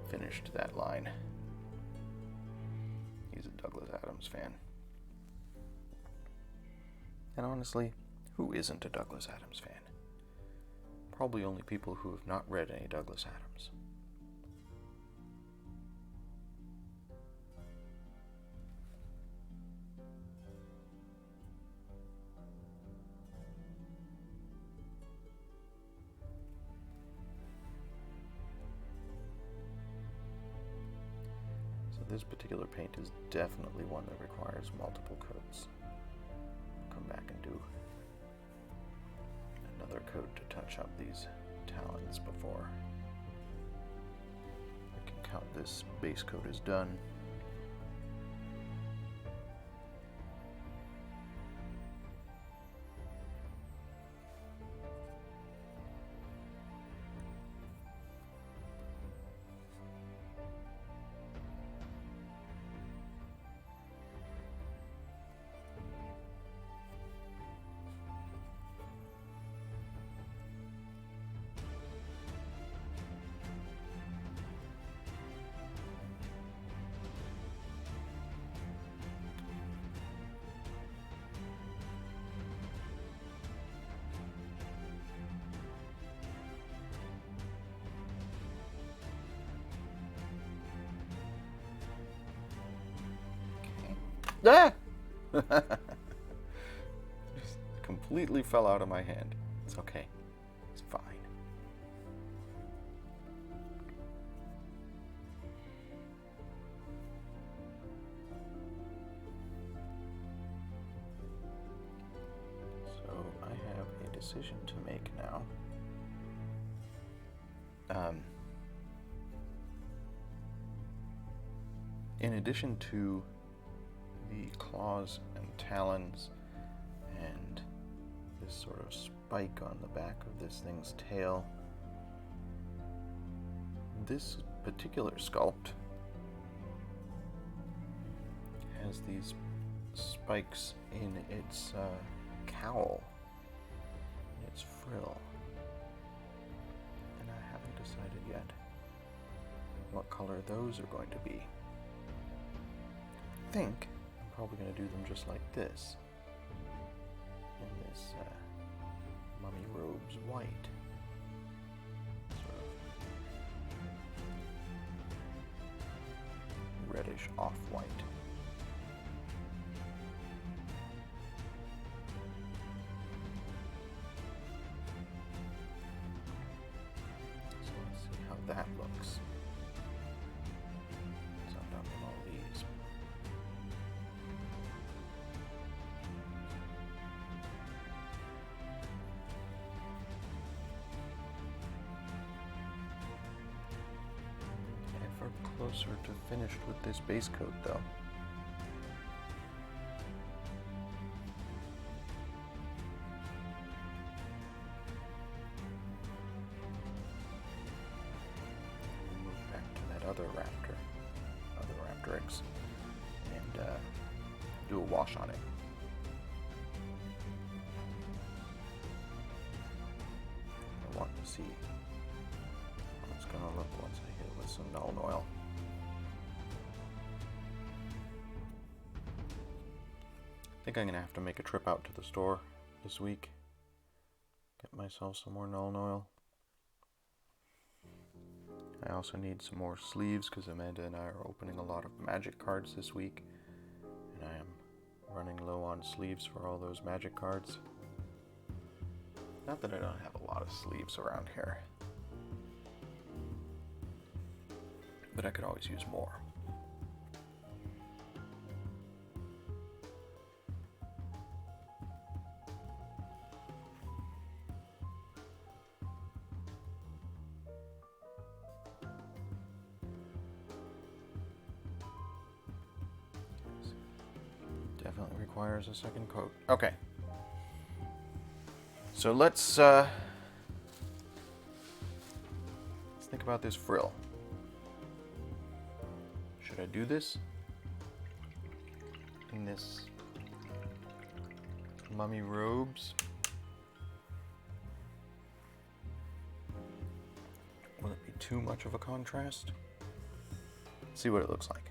finished that line. He's a Douglas Adams fan. And honestly, who isn't a Douglas Adams fan? Probably only people who have not read any Douglas Adams. This particular paint is definitely one that requires multiple coats. I'll come back and do another coat to touch up these talons before I can count this base coat as done. Ah! Just completely fell out of my hand. It's okay. It's fine. So I have a decision to make now. In addition to the claws and talons and this sort of spike on the back of this thing's tail, this particular sculpt has these spikes in its cowl, its frill, and I haven't decided yet what color those are going to be. I think I'm probably going to do them just like this. white. Sort of reddish off-white. So let's see how that looks. So I'm done with all these. Ever closer to finished with this base coat, though. Move back to that other Raptoryx, and do a wash on it. I want to see how it's going to look once I hit it with some Null Oil. I think I'm going to have to make a trip out to the store this week. Get myself some more Null Oil. I also need some more sleeves because Amanda and I are opening a lot of magic cards this week. And I am running low on sleeves for all those magic cards. Not that I don't have a lot of sleeves around here, but I could always use more. Definitely requires a second coat. Okay. So let's think about this frill. Should I do this in this mummy robes? Will it be too much of a contrast? Let's see what it looks like.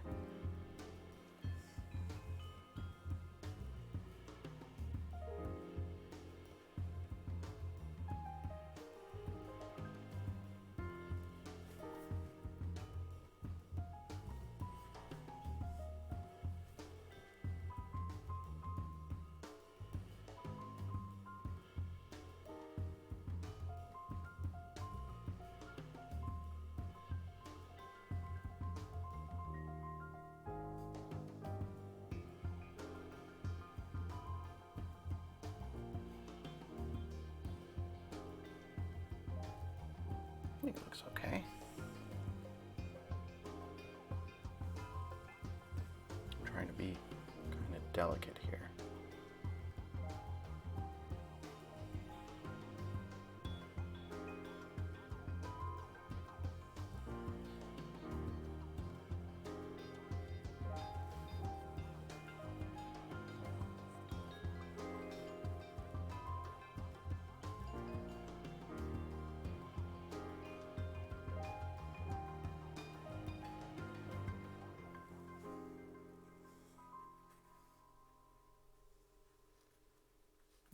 I think it looks okay. I'm trying to be kind of delicate here.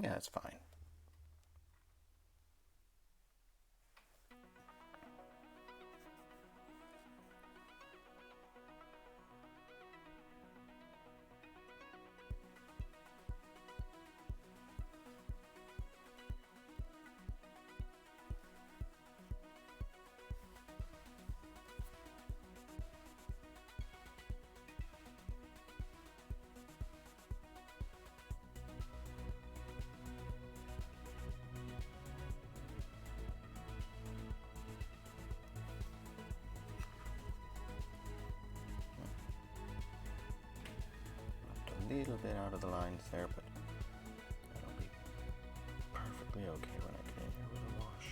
Yeah, it's fine. A little bit out of the lines there, but that'll be perfectly okay when I get in here with a wash.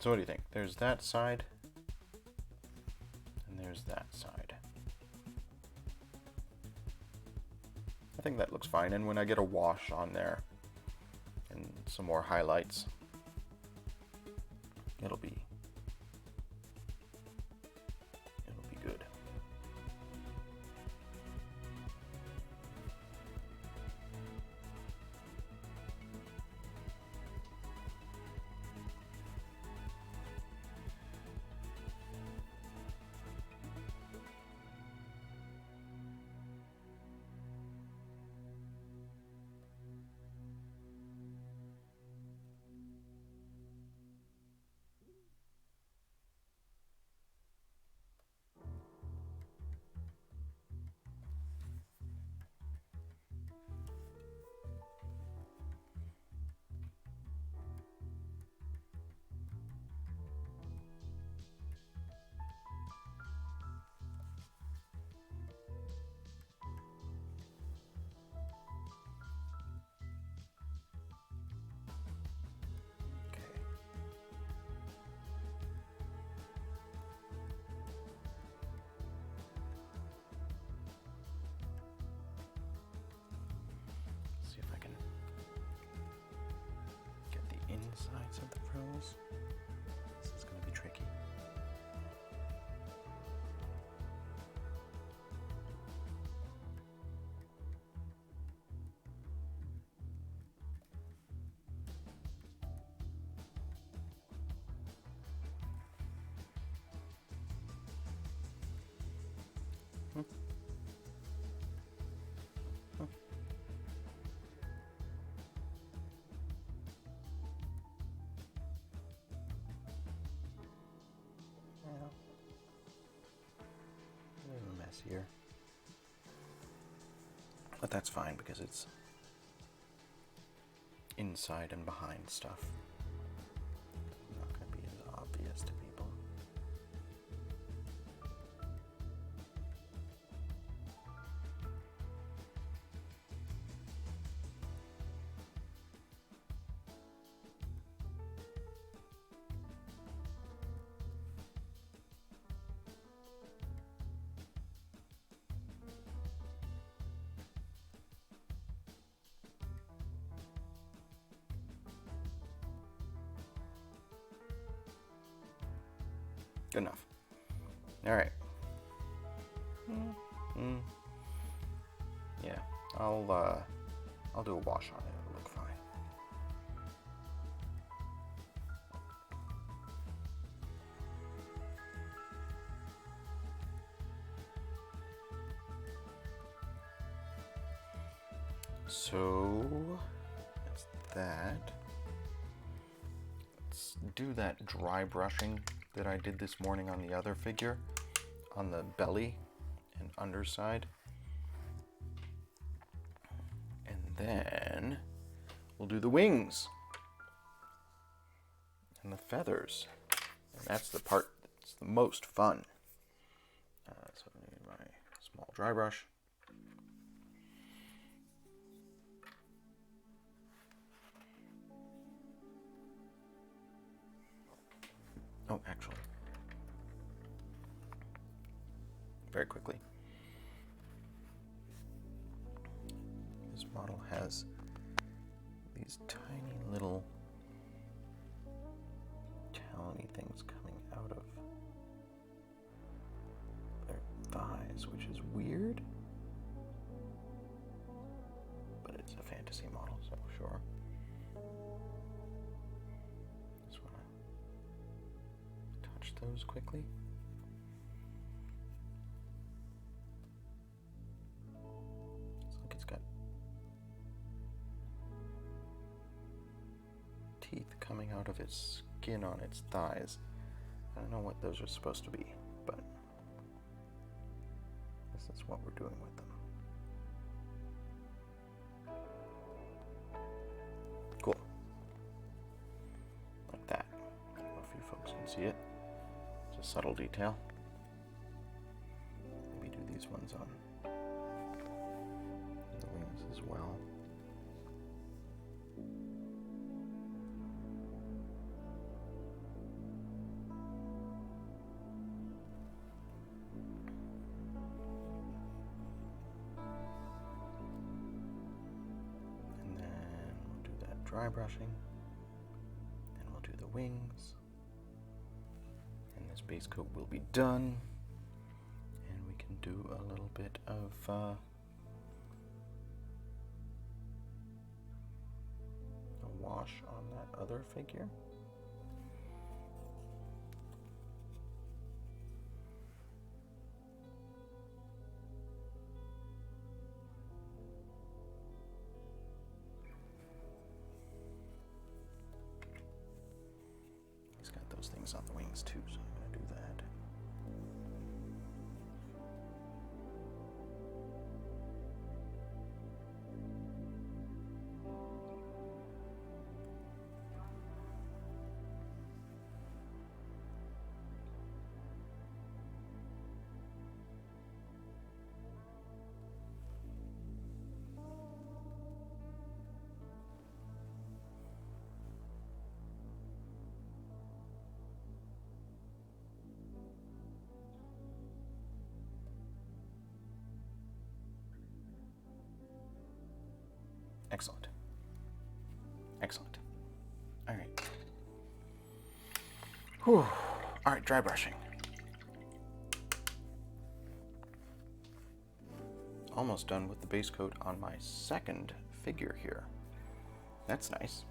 So what do you think? There's that side, and there's that side. I think that looks fine, and when I get a wash on there and some more highlights, it'll be good. Insides of the frills. This is going to be tricky. Here, but that's fine because it's inside and behind stuff. It's not going to be as obvious to people. Good enough. All right. Yeah, I'll do a wash on it. It'll look fine. So that's that. Let's do that dry brushing that I did this morning on the other figure, on the belly and underside. And then we'll do the wings and the feathers. And that's the part that's the most fun. So I need my small dry brush. Oh, actually, very quickly, this model has these tiny little talony things coming out of their thighs, which is weird, but it's a fantasy model, so sure. Those quickly. Looks like it's got teeth coming out of its skin on its thighs. I don't know what those are supposed to be, but this is what we're doing with them. Cool. Like that. I don't know if you folks can see it. A subtle detail. Maybe do these ones on the wings as well. dry brushing. Then we'll do the wings. And this base coat will be done. And we can do a little bit of a wash on that other figure. He's got those things on the wings too, so I'm going to do that. Excellent. Excellent. All right. Whew. All right, dry brushing. Almost done with the base coat on my second figure here. That's nice.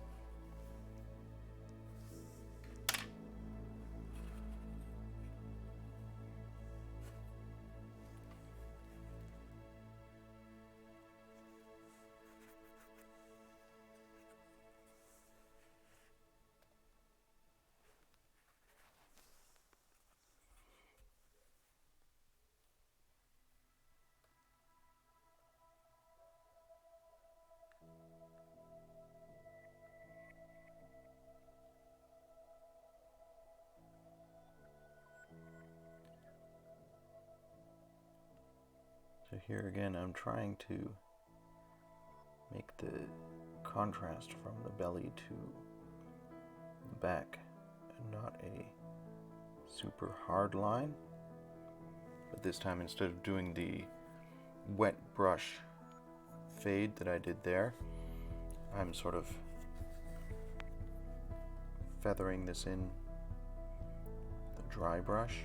So here again, I'm trying to make the contrast from the belly to the back not a super hard line. But this time, instead of doing the wet brush fade that I did there, I'm sort of feathering this in the dry brush.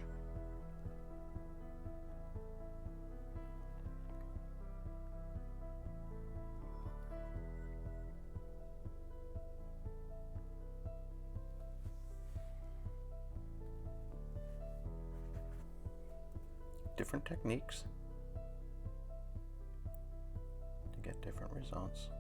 Different techniques to get different results.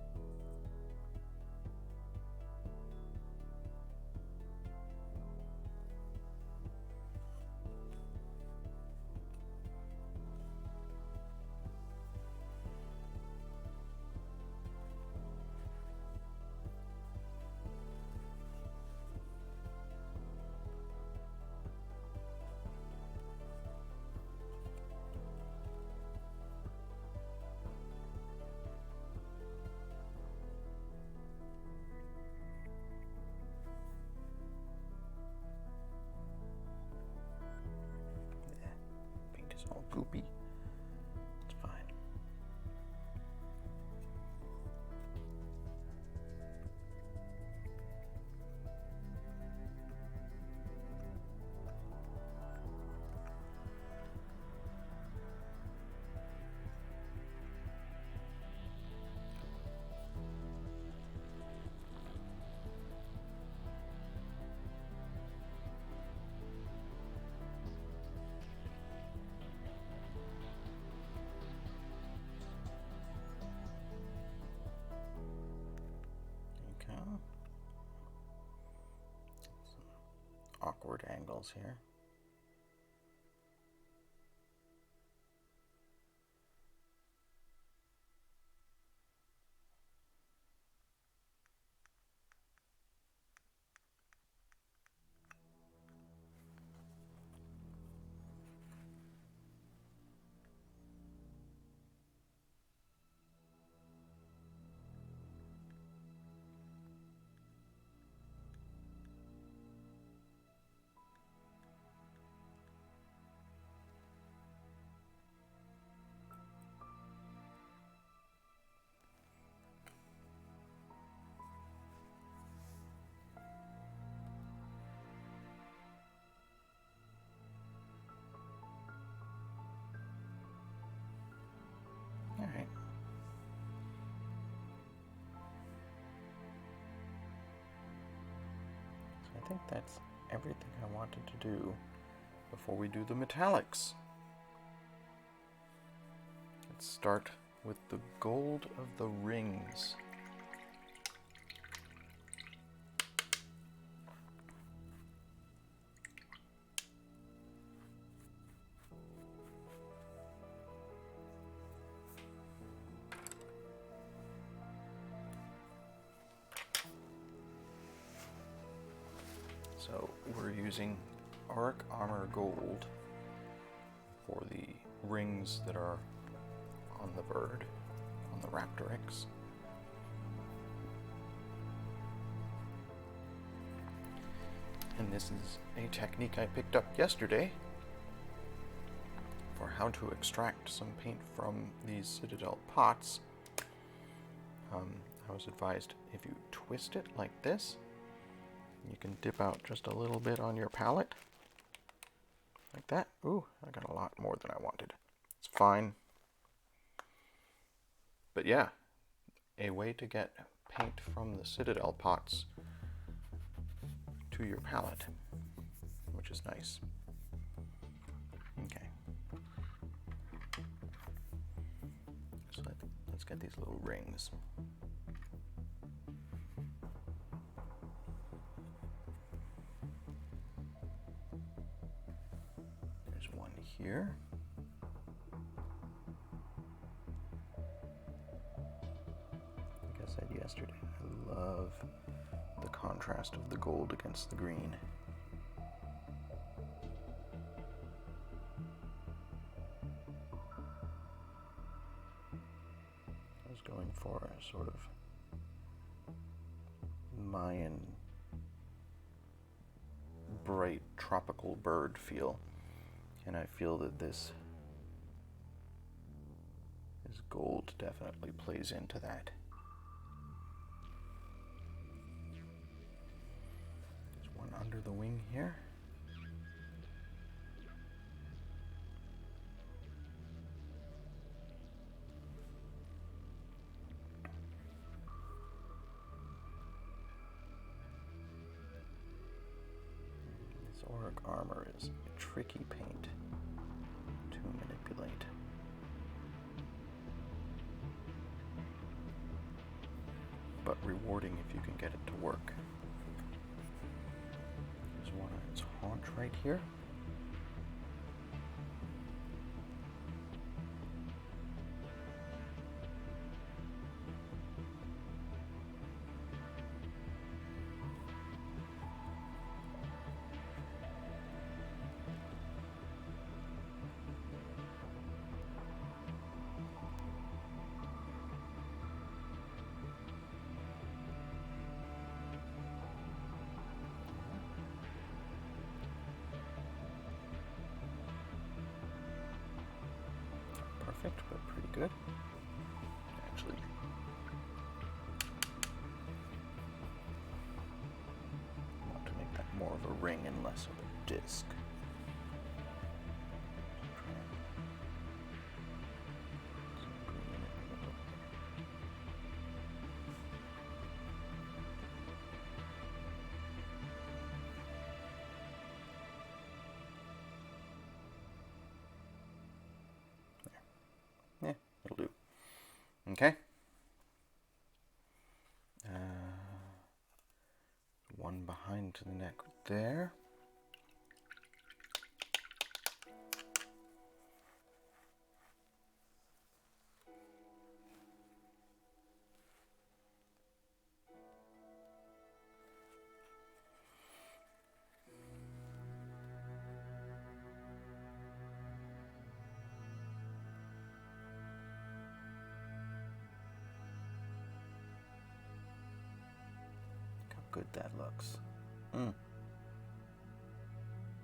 It's all goopy. It's fine. Awkward angles here. think that's everything I wanted to do before we do the metallics. Let's start with the gold of the rings. So we're using Auric Armor Gold for the rings that are on the bird, on the Raptoryx. And this is a technique I picked up yesterday for how to extract some paint from these Citadel pots. I was advised if you twist it like this, you can dip out just a little bit on your palette, like that. Ooh, I got a lot more than I wanted. It's fine. But yeah, a way to get paint from the Citadel pots to your palette, which is nice. Okay. So let's get these little rings. There's one here. Like I said yesterday, I love the contrast of the gold against the green. I was going for a sort of Mayan bright tropical bird feel, and I feel that this gold definitely plays into that. There's one under the wing here. This Auric armor is a tricky paint to manipulate. But rewarding if you can get it to work. There's one on its haunch right here. Perfect, but pretty good. Actually, I want to make that more of a ring and less of a disc. Yeah, it'll do. Okay. One behind to the neck there. Good that looks.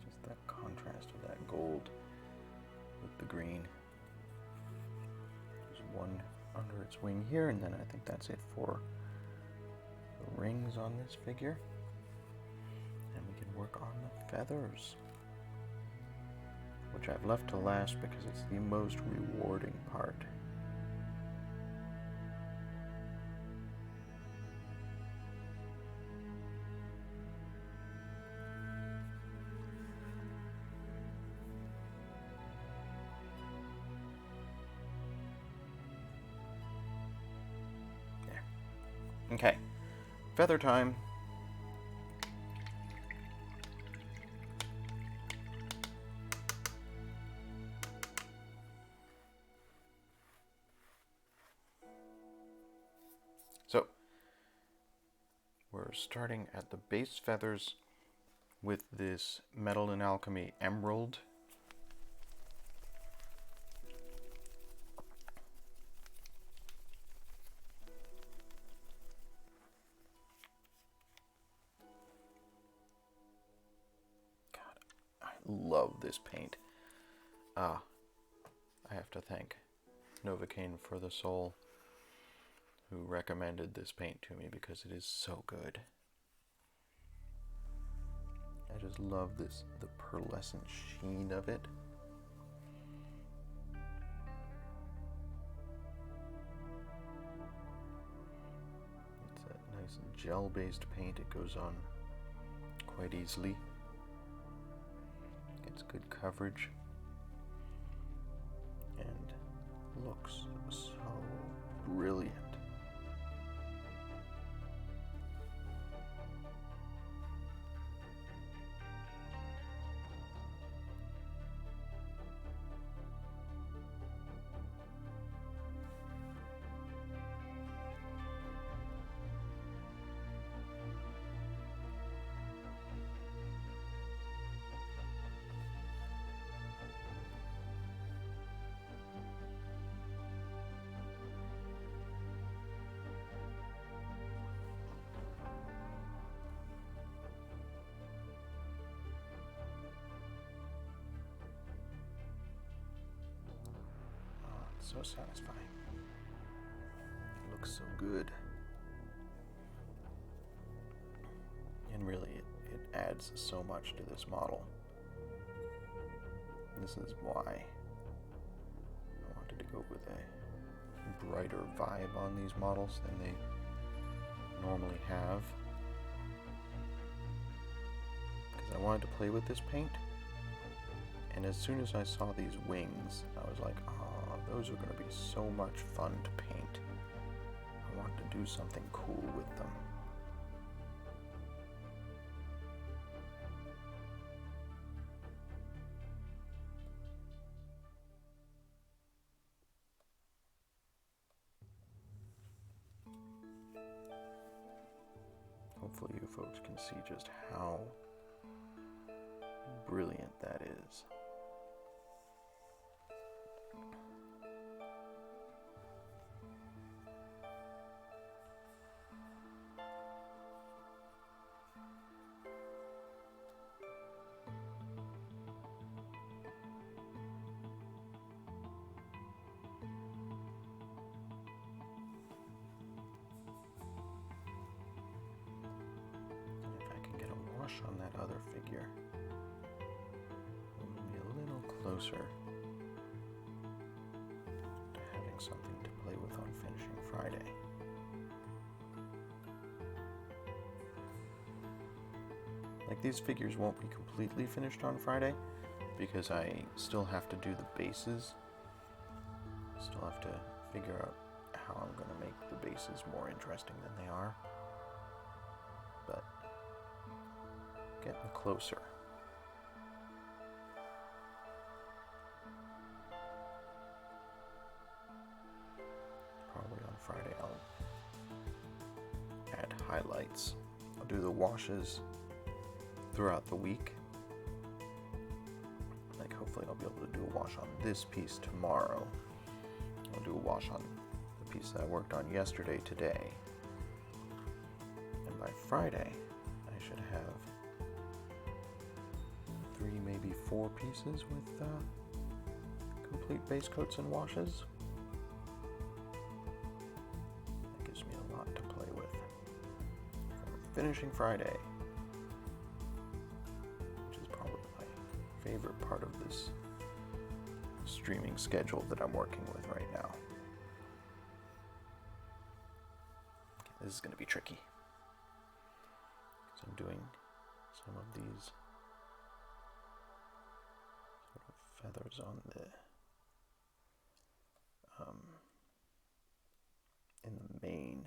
Just that contrast of that gold with the green. There's one under its wing here, and then I think that's it for the rings on this figure. And we can work on the feathers, which I've left to last because it's the most rewarding part. Okay, feather time. So, we're starting at the base feathers with this Metal and Alchemy Emerald. God, I love this paint. I have to thank Novocaine for the Soul, who recommended this paint to me because it is so good. I just love this, the pearlescent sheen of it. It's that nice gel-based paint. It goes on quite easily. Gets good coverage. And looks so brilliant. So satisfying. It looks so good. And really, it adds so much to this model. This is why I wanted to go with a brighter vibe on these models than they normally have. Because I wanted to play with this paint. And as soon as I saw these wings, I was like, oh, those are going to be so much fun to paint. I want to do something cool with them. Hopefully you folks can see just how brilliant that is. On that other figure, we'll be a little closer to having something to play with on finishing Friday. Like, these figures won't be completely finished on Friday because I still have to do the bases. Still have to figure out how I'm going to make the bases more interesting than they are. But getting closer. Probably on Friday I'll add highlights. I'll do the washes throughout the week. Like, hopefully I'll be able to do a wash on this piece tomorrow. I'll do a wash on the piece that I worked on yesterday, today. And by Friday, I should have 3, maybe 4 pieces with complete base coats and washes. That gives me a lot to play with for finishing Friday, which is probably my favorite part of this streaming schedule that I'm working with right now. Okay, this is going to be tricky because I'm doing some of these feathers on the in the main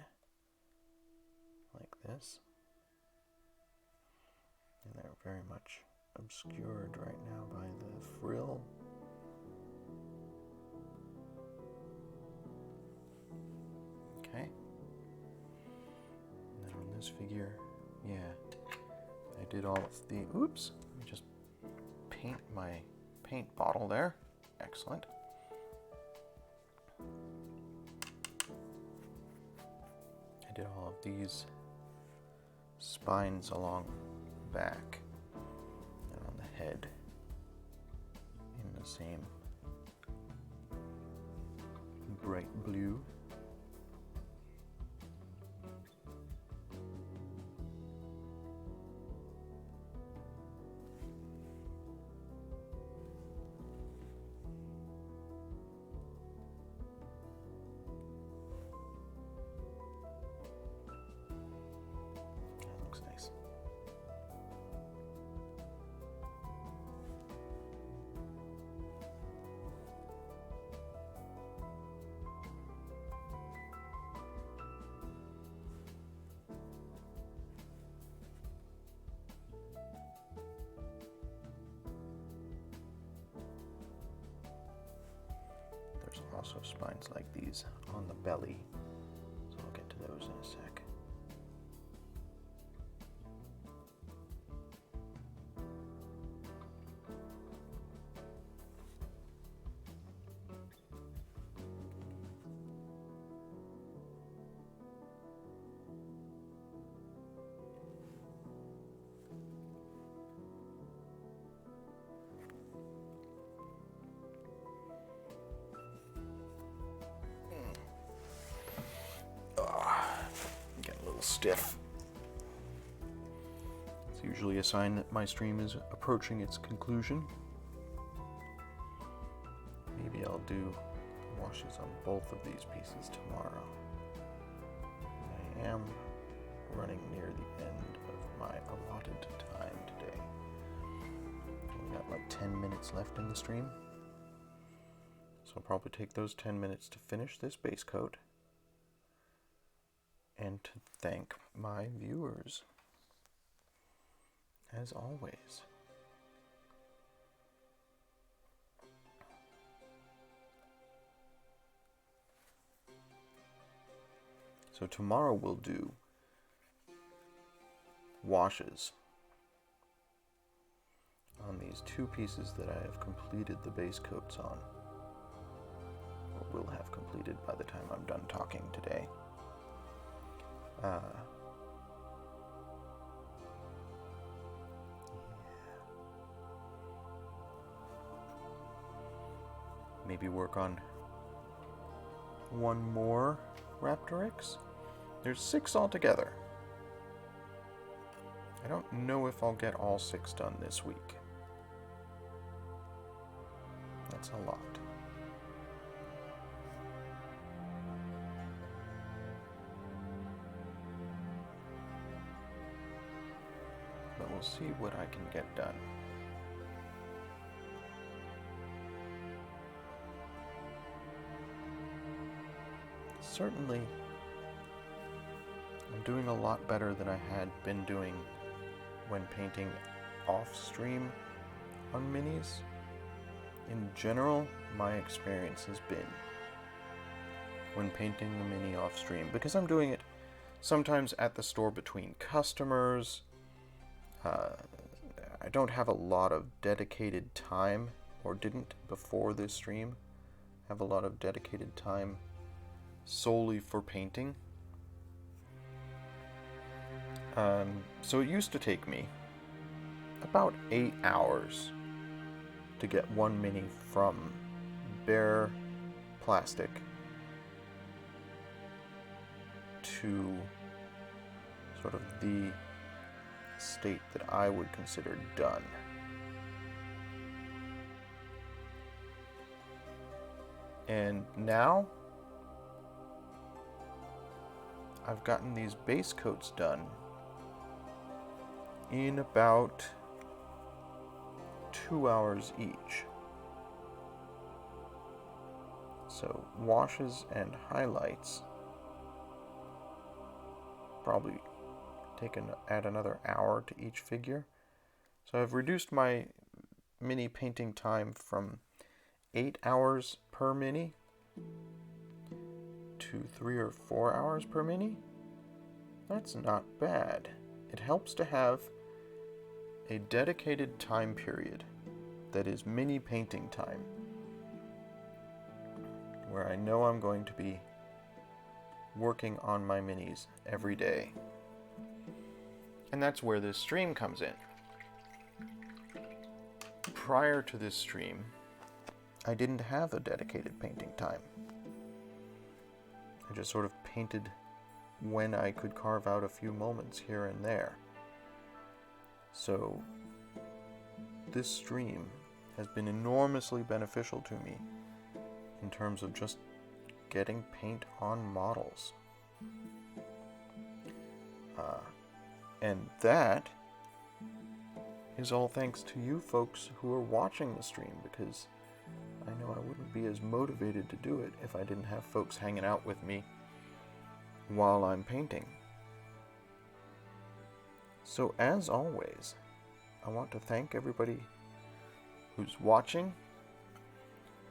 this. And they're very much obscured right now by the frill. Okay. And then on this figure, yeah, I did all of the, oops, let me just paint my paint bottle there. Excellent. I did all of these spines along the back and on the head in the same bright blue. There's also spines like these on the belly, so I'll get to those in a sec. Getting a little stiff. It's usually a sign that my stream is approaching its conclusion. Maybe I'll do washes on both of these pieces tomorrow. I am running near the end of my allotted time today. Only got like 10 minutes left in the stream. So I'll probably take those 10 minutes to finish this base coat and to thank my viewers, as always. So tomorrow we'll do washes on these two pieces that I have completed the base coats on, or will have completed by the time I'm done talking today. Maybe work on one more Raptoryx. There's 6 altogether. I don't know if I'll get all 6 done this week. That's a lot. But we'll see what I can get done. Certainly, I'm doing a lot better than I had been doing when painting off-stream on minis. In general, my experience has been when painting the mini off-stream, because I'm doing it sometimes at the store between customers. I don't have a lot of dedicated time, or didn't before this stream have a lot of dedicated time solely for painting. So it used to take me about 8 hours to get one mini from bare plastic to sort of the state that I would consider done. And now I've gotten these base coats done in about 2 hours each. So washes and highlights probably add another hour to each figure. So I've reduced my mini painting time from 8 hours per mini to 3 or 4 hours per mini. That's not bad. It helps to have a dedicated time period that is mini painting time, where I know I'm going to be working on my minis every day. And that's where this stream comes in. Prior to this stream, I didn't have a dedicated painting time. I just sort of painted when I could carve out a few moments here and there. So this stream has been enormously beneficial to me in terms of just getting paint on models. And that is all thanks to you folks who are watching the stream, because I know I wouldn't be as motivated to do it if I didn't have folks hanging out with me while I'm painting. So as always, I want to thank everybody who's watching,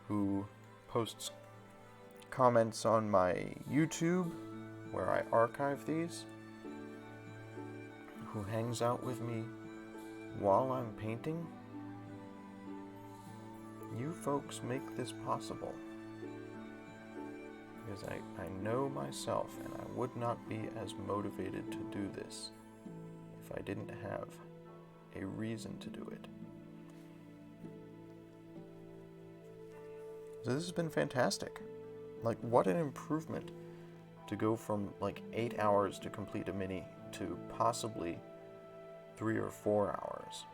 who posts comments on my YouTube, where I archive these, who hangs out with me while I'm painting. You folks make this possible, because I know myself, and I would not be as motivated to do this if I didn't have a reason to do it. So this has been fantastic. Like, what an improvement to go from like 8 hours to complete a mini to possibly 3 or 4 hours.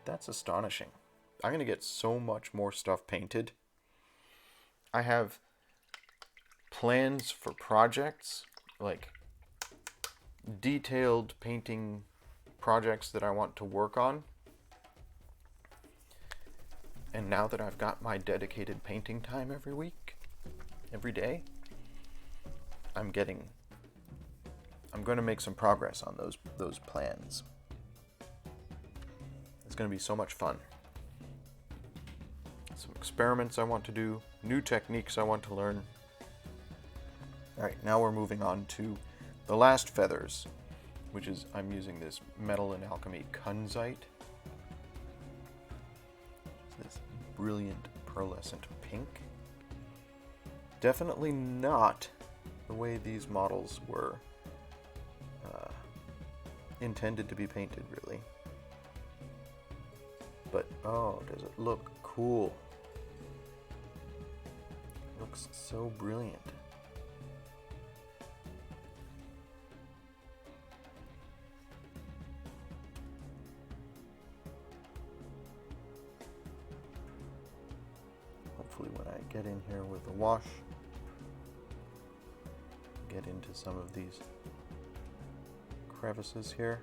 That's astonishing. I'm going to get so much more stuff painted. I have plans for projects, like detailed painting projects that I want to work on. And now that I've got my dedicated painting time every day, I'm going to make some progress on those plans. It's going to be so much fun. Some experiments I want to do, new techniques I want to learn. Alright, now we're moving on to the last feathers, which is, I'm using this Metal and Alchemy Kunzite. This brilliant pearlescent pink. Definitely not the way these models were intended to be painted, really. But, oh, does it look cool. It looks so brilliant. Hopefully when I get in here with a wash, get into some of these crevices here,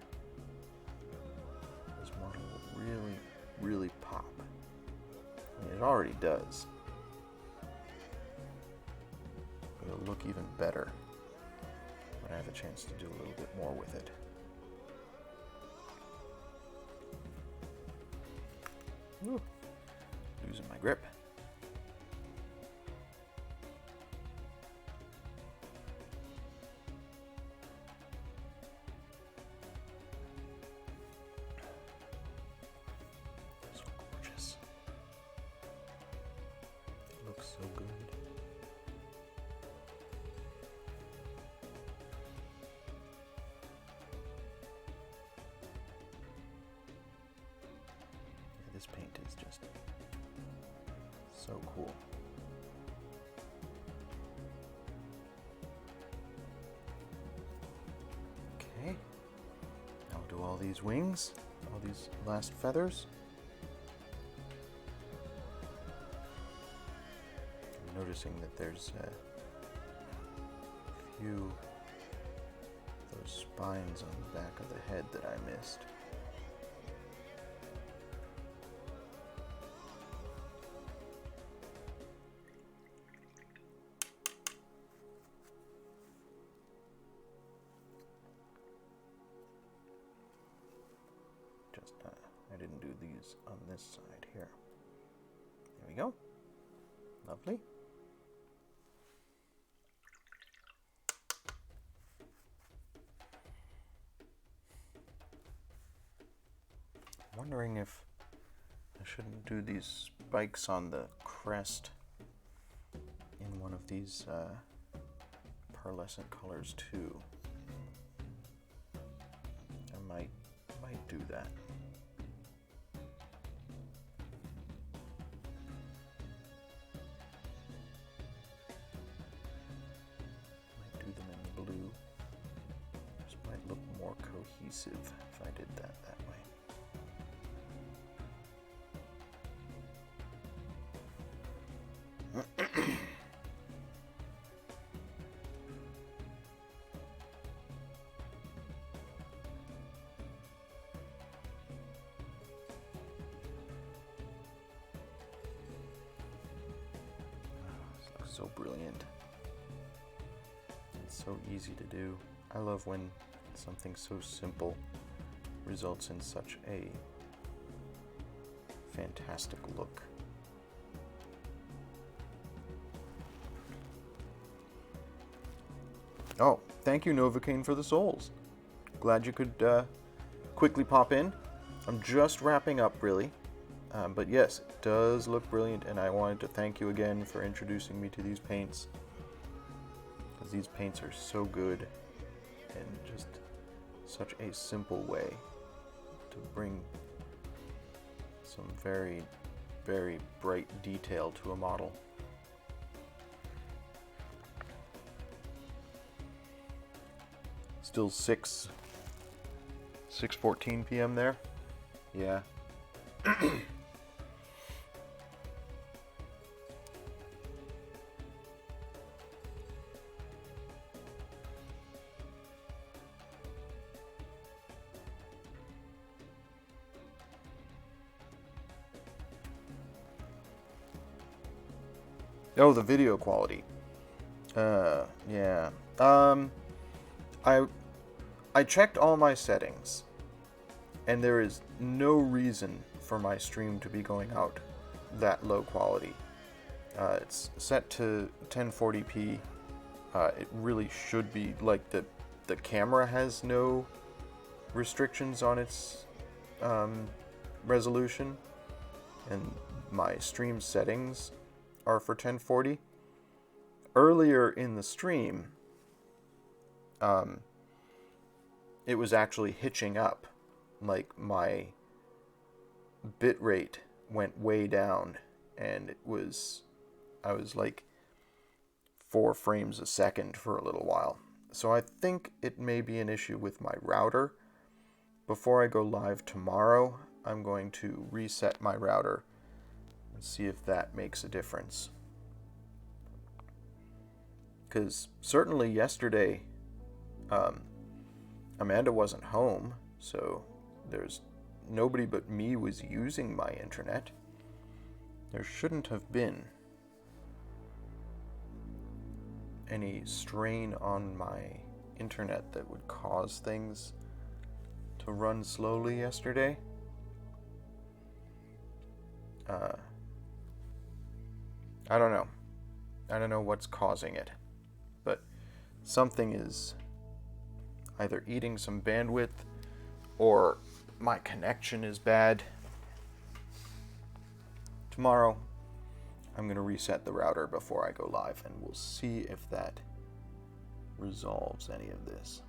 this model will really pop. I mean, it already does, but it'll look even better when I have a chance to do a little bit more with it. Ooh, losing my grip. So good. Yeah, this paint is just so cool. Okay, I'll do all these wings, all these last feathers. Noticing that there's a few of those spines on the back of the head that I missed. I didn't do these on this side here. There we go. Lovely. I'm wondering if I shouldn't do these spikes on the crest in one of these pearlescent colors too. I might do that. Might do them in blue. Just might look more cohesive if I did that way. So brilliant. It's so easy to do. I love when something so simple results in such a fantastic look. Oh, thank you, Novocaine, for the souls. Glad you could quickly pop in. I'm just wrapping up, really. But yes, it does look brilliant, and I wanted to thank you again for introducing me to these paints. Because these paints are so good, and just such a simple way to bring some very, very bright detail to a model. Still 6:14 p.m. there? Yeah. Oh, the video quality. Yeah. I checked all my settings, and there is no reason for my stream to be going out that low quality. It's set to 1040p. It really should be, like, the camera has no restrictions on its resolution, and my stream settings are for 1040. Earlier in the stream, it was actually hitching up. Like, my bitrate went way down, and I was like 4 frames a second for a little while. So I think it may be an issue with my router. Before I go live tomorrow, I'm going to reset my router and see if that makes a difference. Because certainly yesterday, Amanda wasn't home, so there's nobody but me was using my internet. There shouldn't have been any strain on my internet that would cause things to run slowly yesterday. I don't know. I don't know what's causing it, but something is either eating some bandwidth or my connection is bad. Tomorrow, I'm going to reset the router before I go live, and we'll see if that resolves any of this.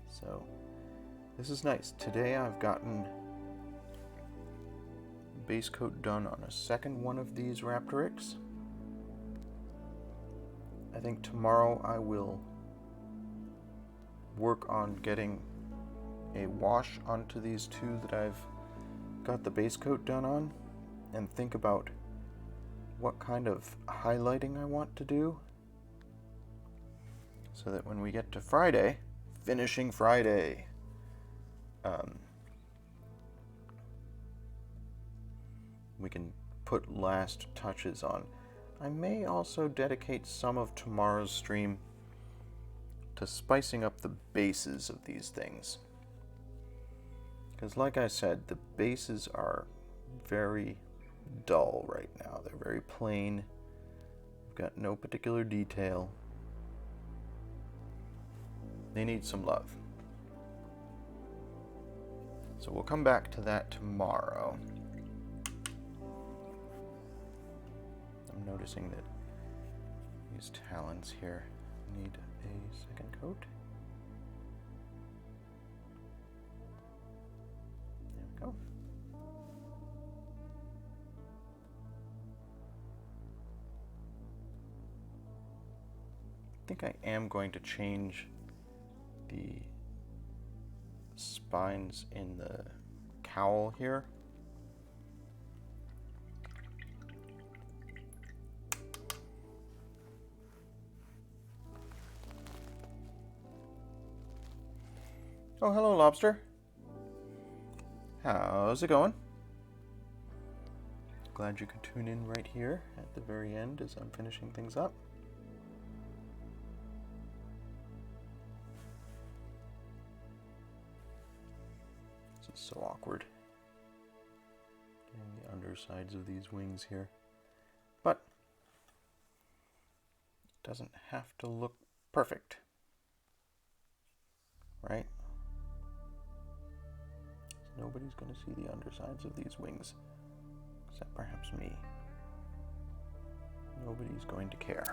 So, this is nice. Today I've gotten base coat done on a second one of these Raptoryx. I think tomorrow I will work on getting a wash onto these two that I've got the base coat done on, and think about what kind of highlighting I want to do, so that when we get to Friday, finishing Friday, we can put last touches on. I may also dedicate some of tomorrow's stream to spicing up the bases of these things. Because like I said, the bases are very dull right now. They're very plain. They've got no particular detail. They need some love. So we'll come back to that tomorrow. I'm noticing that these talons here need a second coat. There we go. I think I am going to change the spines in the cowl here. Oh, hello, Lobster. How's it going? Glad you could tune in right here at the very end as I'm finishing things up. This is so awkward. Getting the undersides of these wings here. But it doesn't have to look perfect. Right? Nobody's going to see the undersides of these wings, except perhaps me. Nobody's going to care.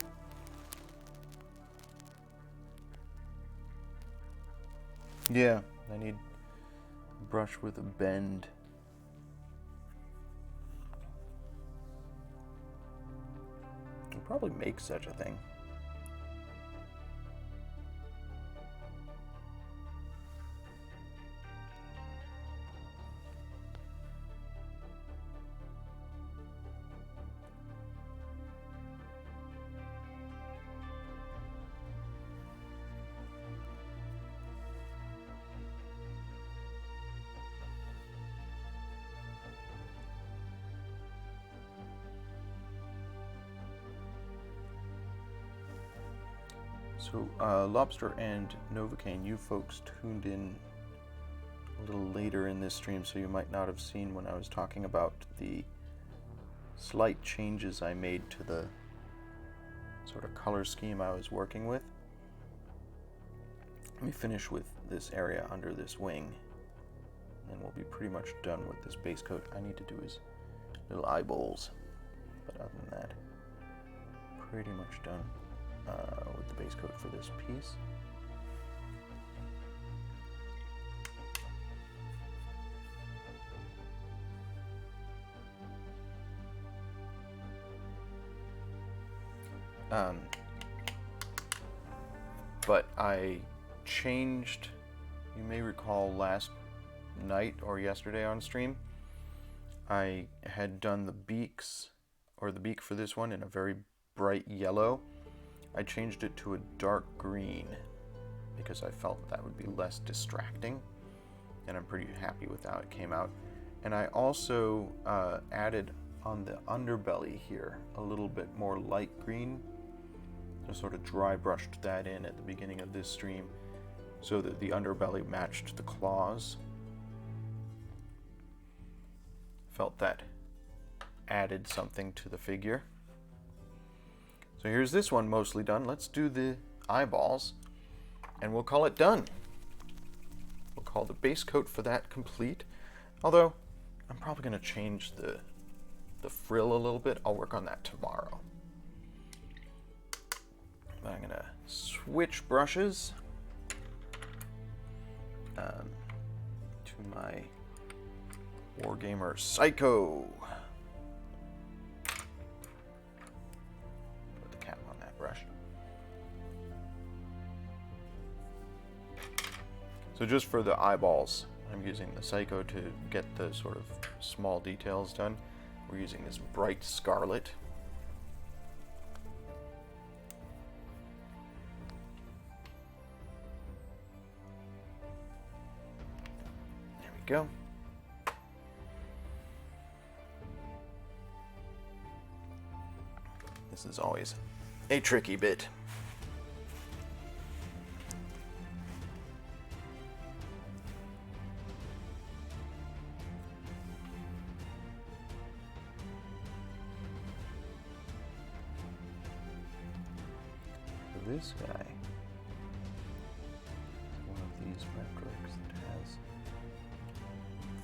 Yeah, I need a brush with a bend. I'll probably make such a thing. So, Lobster and Novocaine, you folks tuned in a little later in this stream, so you might not have seen when I was talking about the slight changes I made to the sort of color scheme I was working with. Let me finish with this area under this wing, and then we'll be pretty much done with this base coat. I need to do his little eyeballs, but other than that, pretty much done with the base coat for this piece. But I changed, you may recall last night or yesterday on stream, I had done the beaks, or the beak for this one, in a very bright yellow. I changed it to a dark green because I felt that would be less distracting, and I'm pretty happy with how it came out. And I also added on the underbelly here a little bit more light green. Just sort of dry brushed that in at the beginning of this stream so that the underbelly matched the claws. Felt that added something to the figure. So here's this one mostly done. Let's do the eyeballs and we'll call it done. We'll call the base coat for that complete. Although I'm probably going to change the frill a little bit. I'll work on that tomorrow. I'm going to switch brushes to my Wargamer Psycho. Put the cap on that brush. So just for the eyeballs, I'm using the Psycho to get the sort of small details done. We're using this bright scarlet. Go. This This is always a tricky bit. This guy, one of these Raptoryx that has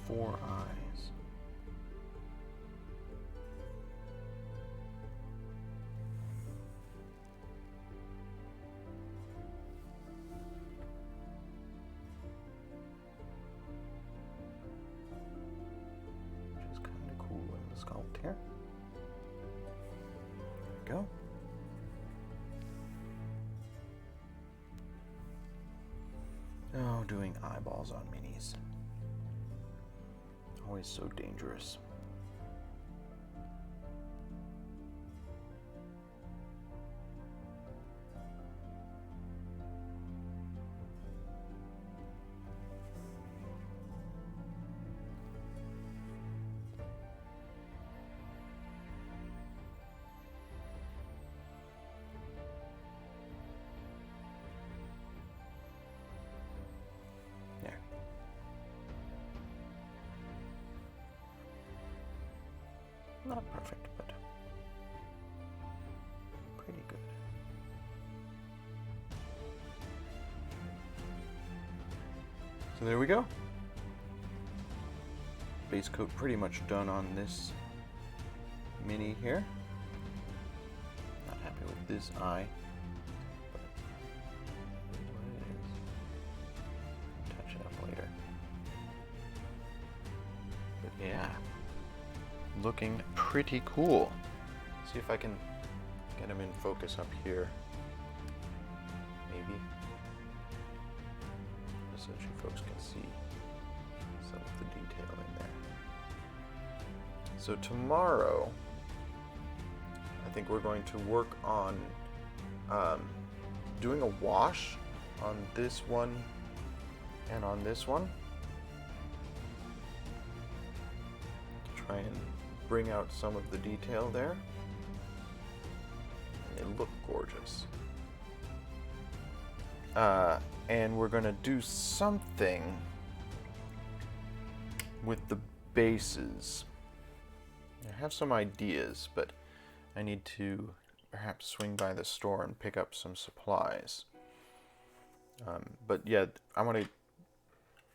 4 eyes. Which is kind of cool in the sculpt here. There we go. Oh, doing eyeballs on minis. Always so dangerous. Not perfect, but pretty good. So there we go. Base coat pretty much done on this mini here. Not happy with this eye, but it is what it is. Touch it up later. But yeah. Looking pretty cool. See if I can get him in focus up here. Maybe. Just so you folks can see some of the detail in there. So tomorrow, I think we're going to work on doing a wash on this one and on this one. Try and bring out some of the detail there. And they look gorgeous. And we're gonna do something with the bases. I have some ideas, but I need to perhaps swing by the store and pick up some supplies. But yeah, I want to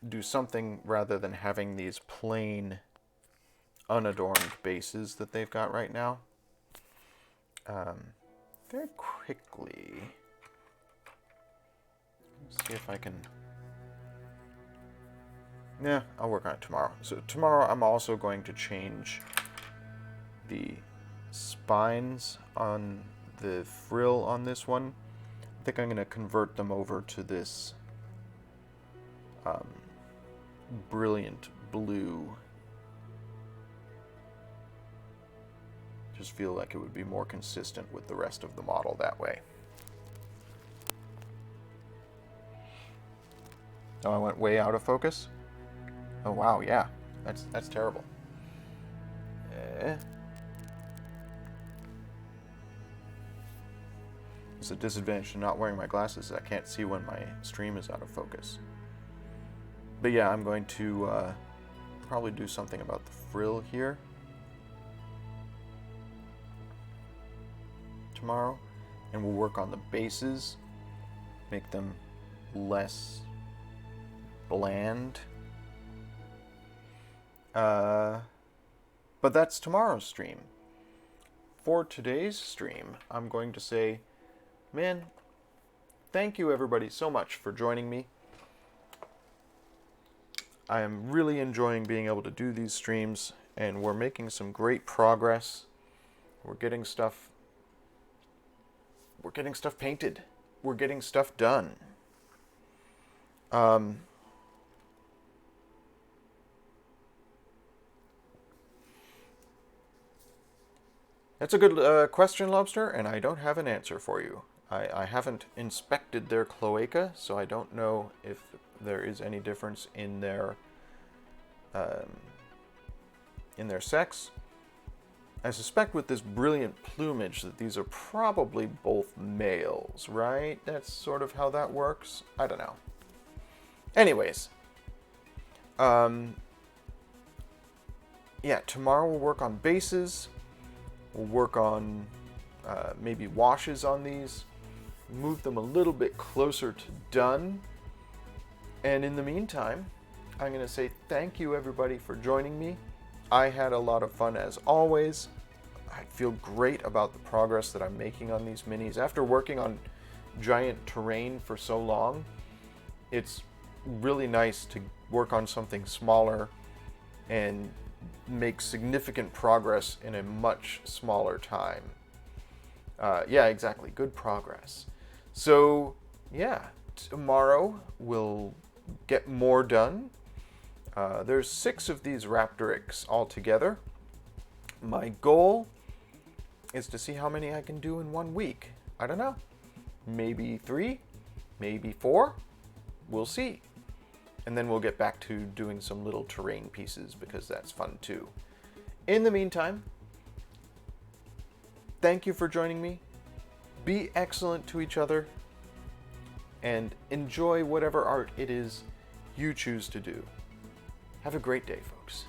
do something rather than having these plain unadorned bases that they've got right now. Very quickly, let's see if I can. Yeah, I'll work on it tomorrow. So tomorrow I'm also going to change the spines on the frill on this one. I think I'm going to convert them over to this brilliant blue. Just feel like it would be more consistent with the rest of the model that way. Oh, I went way out of focus? Oh wow, yeah. That's terrible. It's a disadvantage to not wearing my glasses. I can't see when my stream is out of focus. But yeah, I'm going to probably do something about the frill here tomorrow, and we'll work on the bases, make them less bland. But that's tomorrow's stream. For today's stream, I'm going to say, man, thank you everybody so much for joining me. I am really enjoying being able to do these streams, and we're making some great progress. We're getting stuff painted. We're getting stuff done. That's a good question, Lobster, and I don't have an answer for you. I haven't inspected their cloaca, so I don't know if there is any difference in their sex. I suspect with this brilliant plumage that these are probably both males, right? That's sort of how that works. I don't know. Anyways, yeah, tomorrow we'll work on bases. We'll work on maybe washes on these. Move them a little bit closer to done. And in the meantime, I'm going to say thank you everybody for joining me. I had a lot of fun as always. I feel great about the progress that I'm making on these minis. After working on giant terrain for so long, it's really nice to work on something smaller and make significant progress in a much smaller time. Yeah, exactly. Good progress. So, yeah, tomorrow we'll get more done. There's 6 of these Raptoryx altogether. My goal is to see how many I can do in 1 week. I don't know. Maybe 3, maybe 4. We'll see. And then we'll get back to doing some little terrain pieces because that's fun too. In the meantime, thank you for joining me. Be excellent to each other and enjoy whatever art it is you choose to do. Have a great day, folks.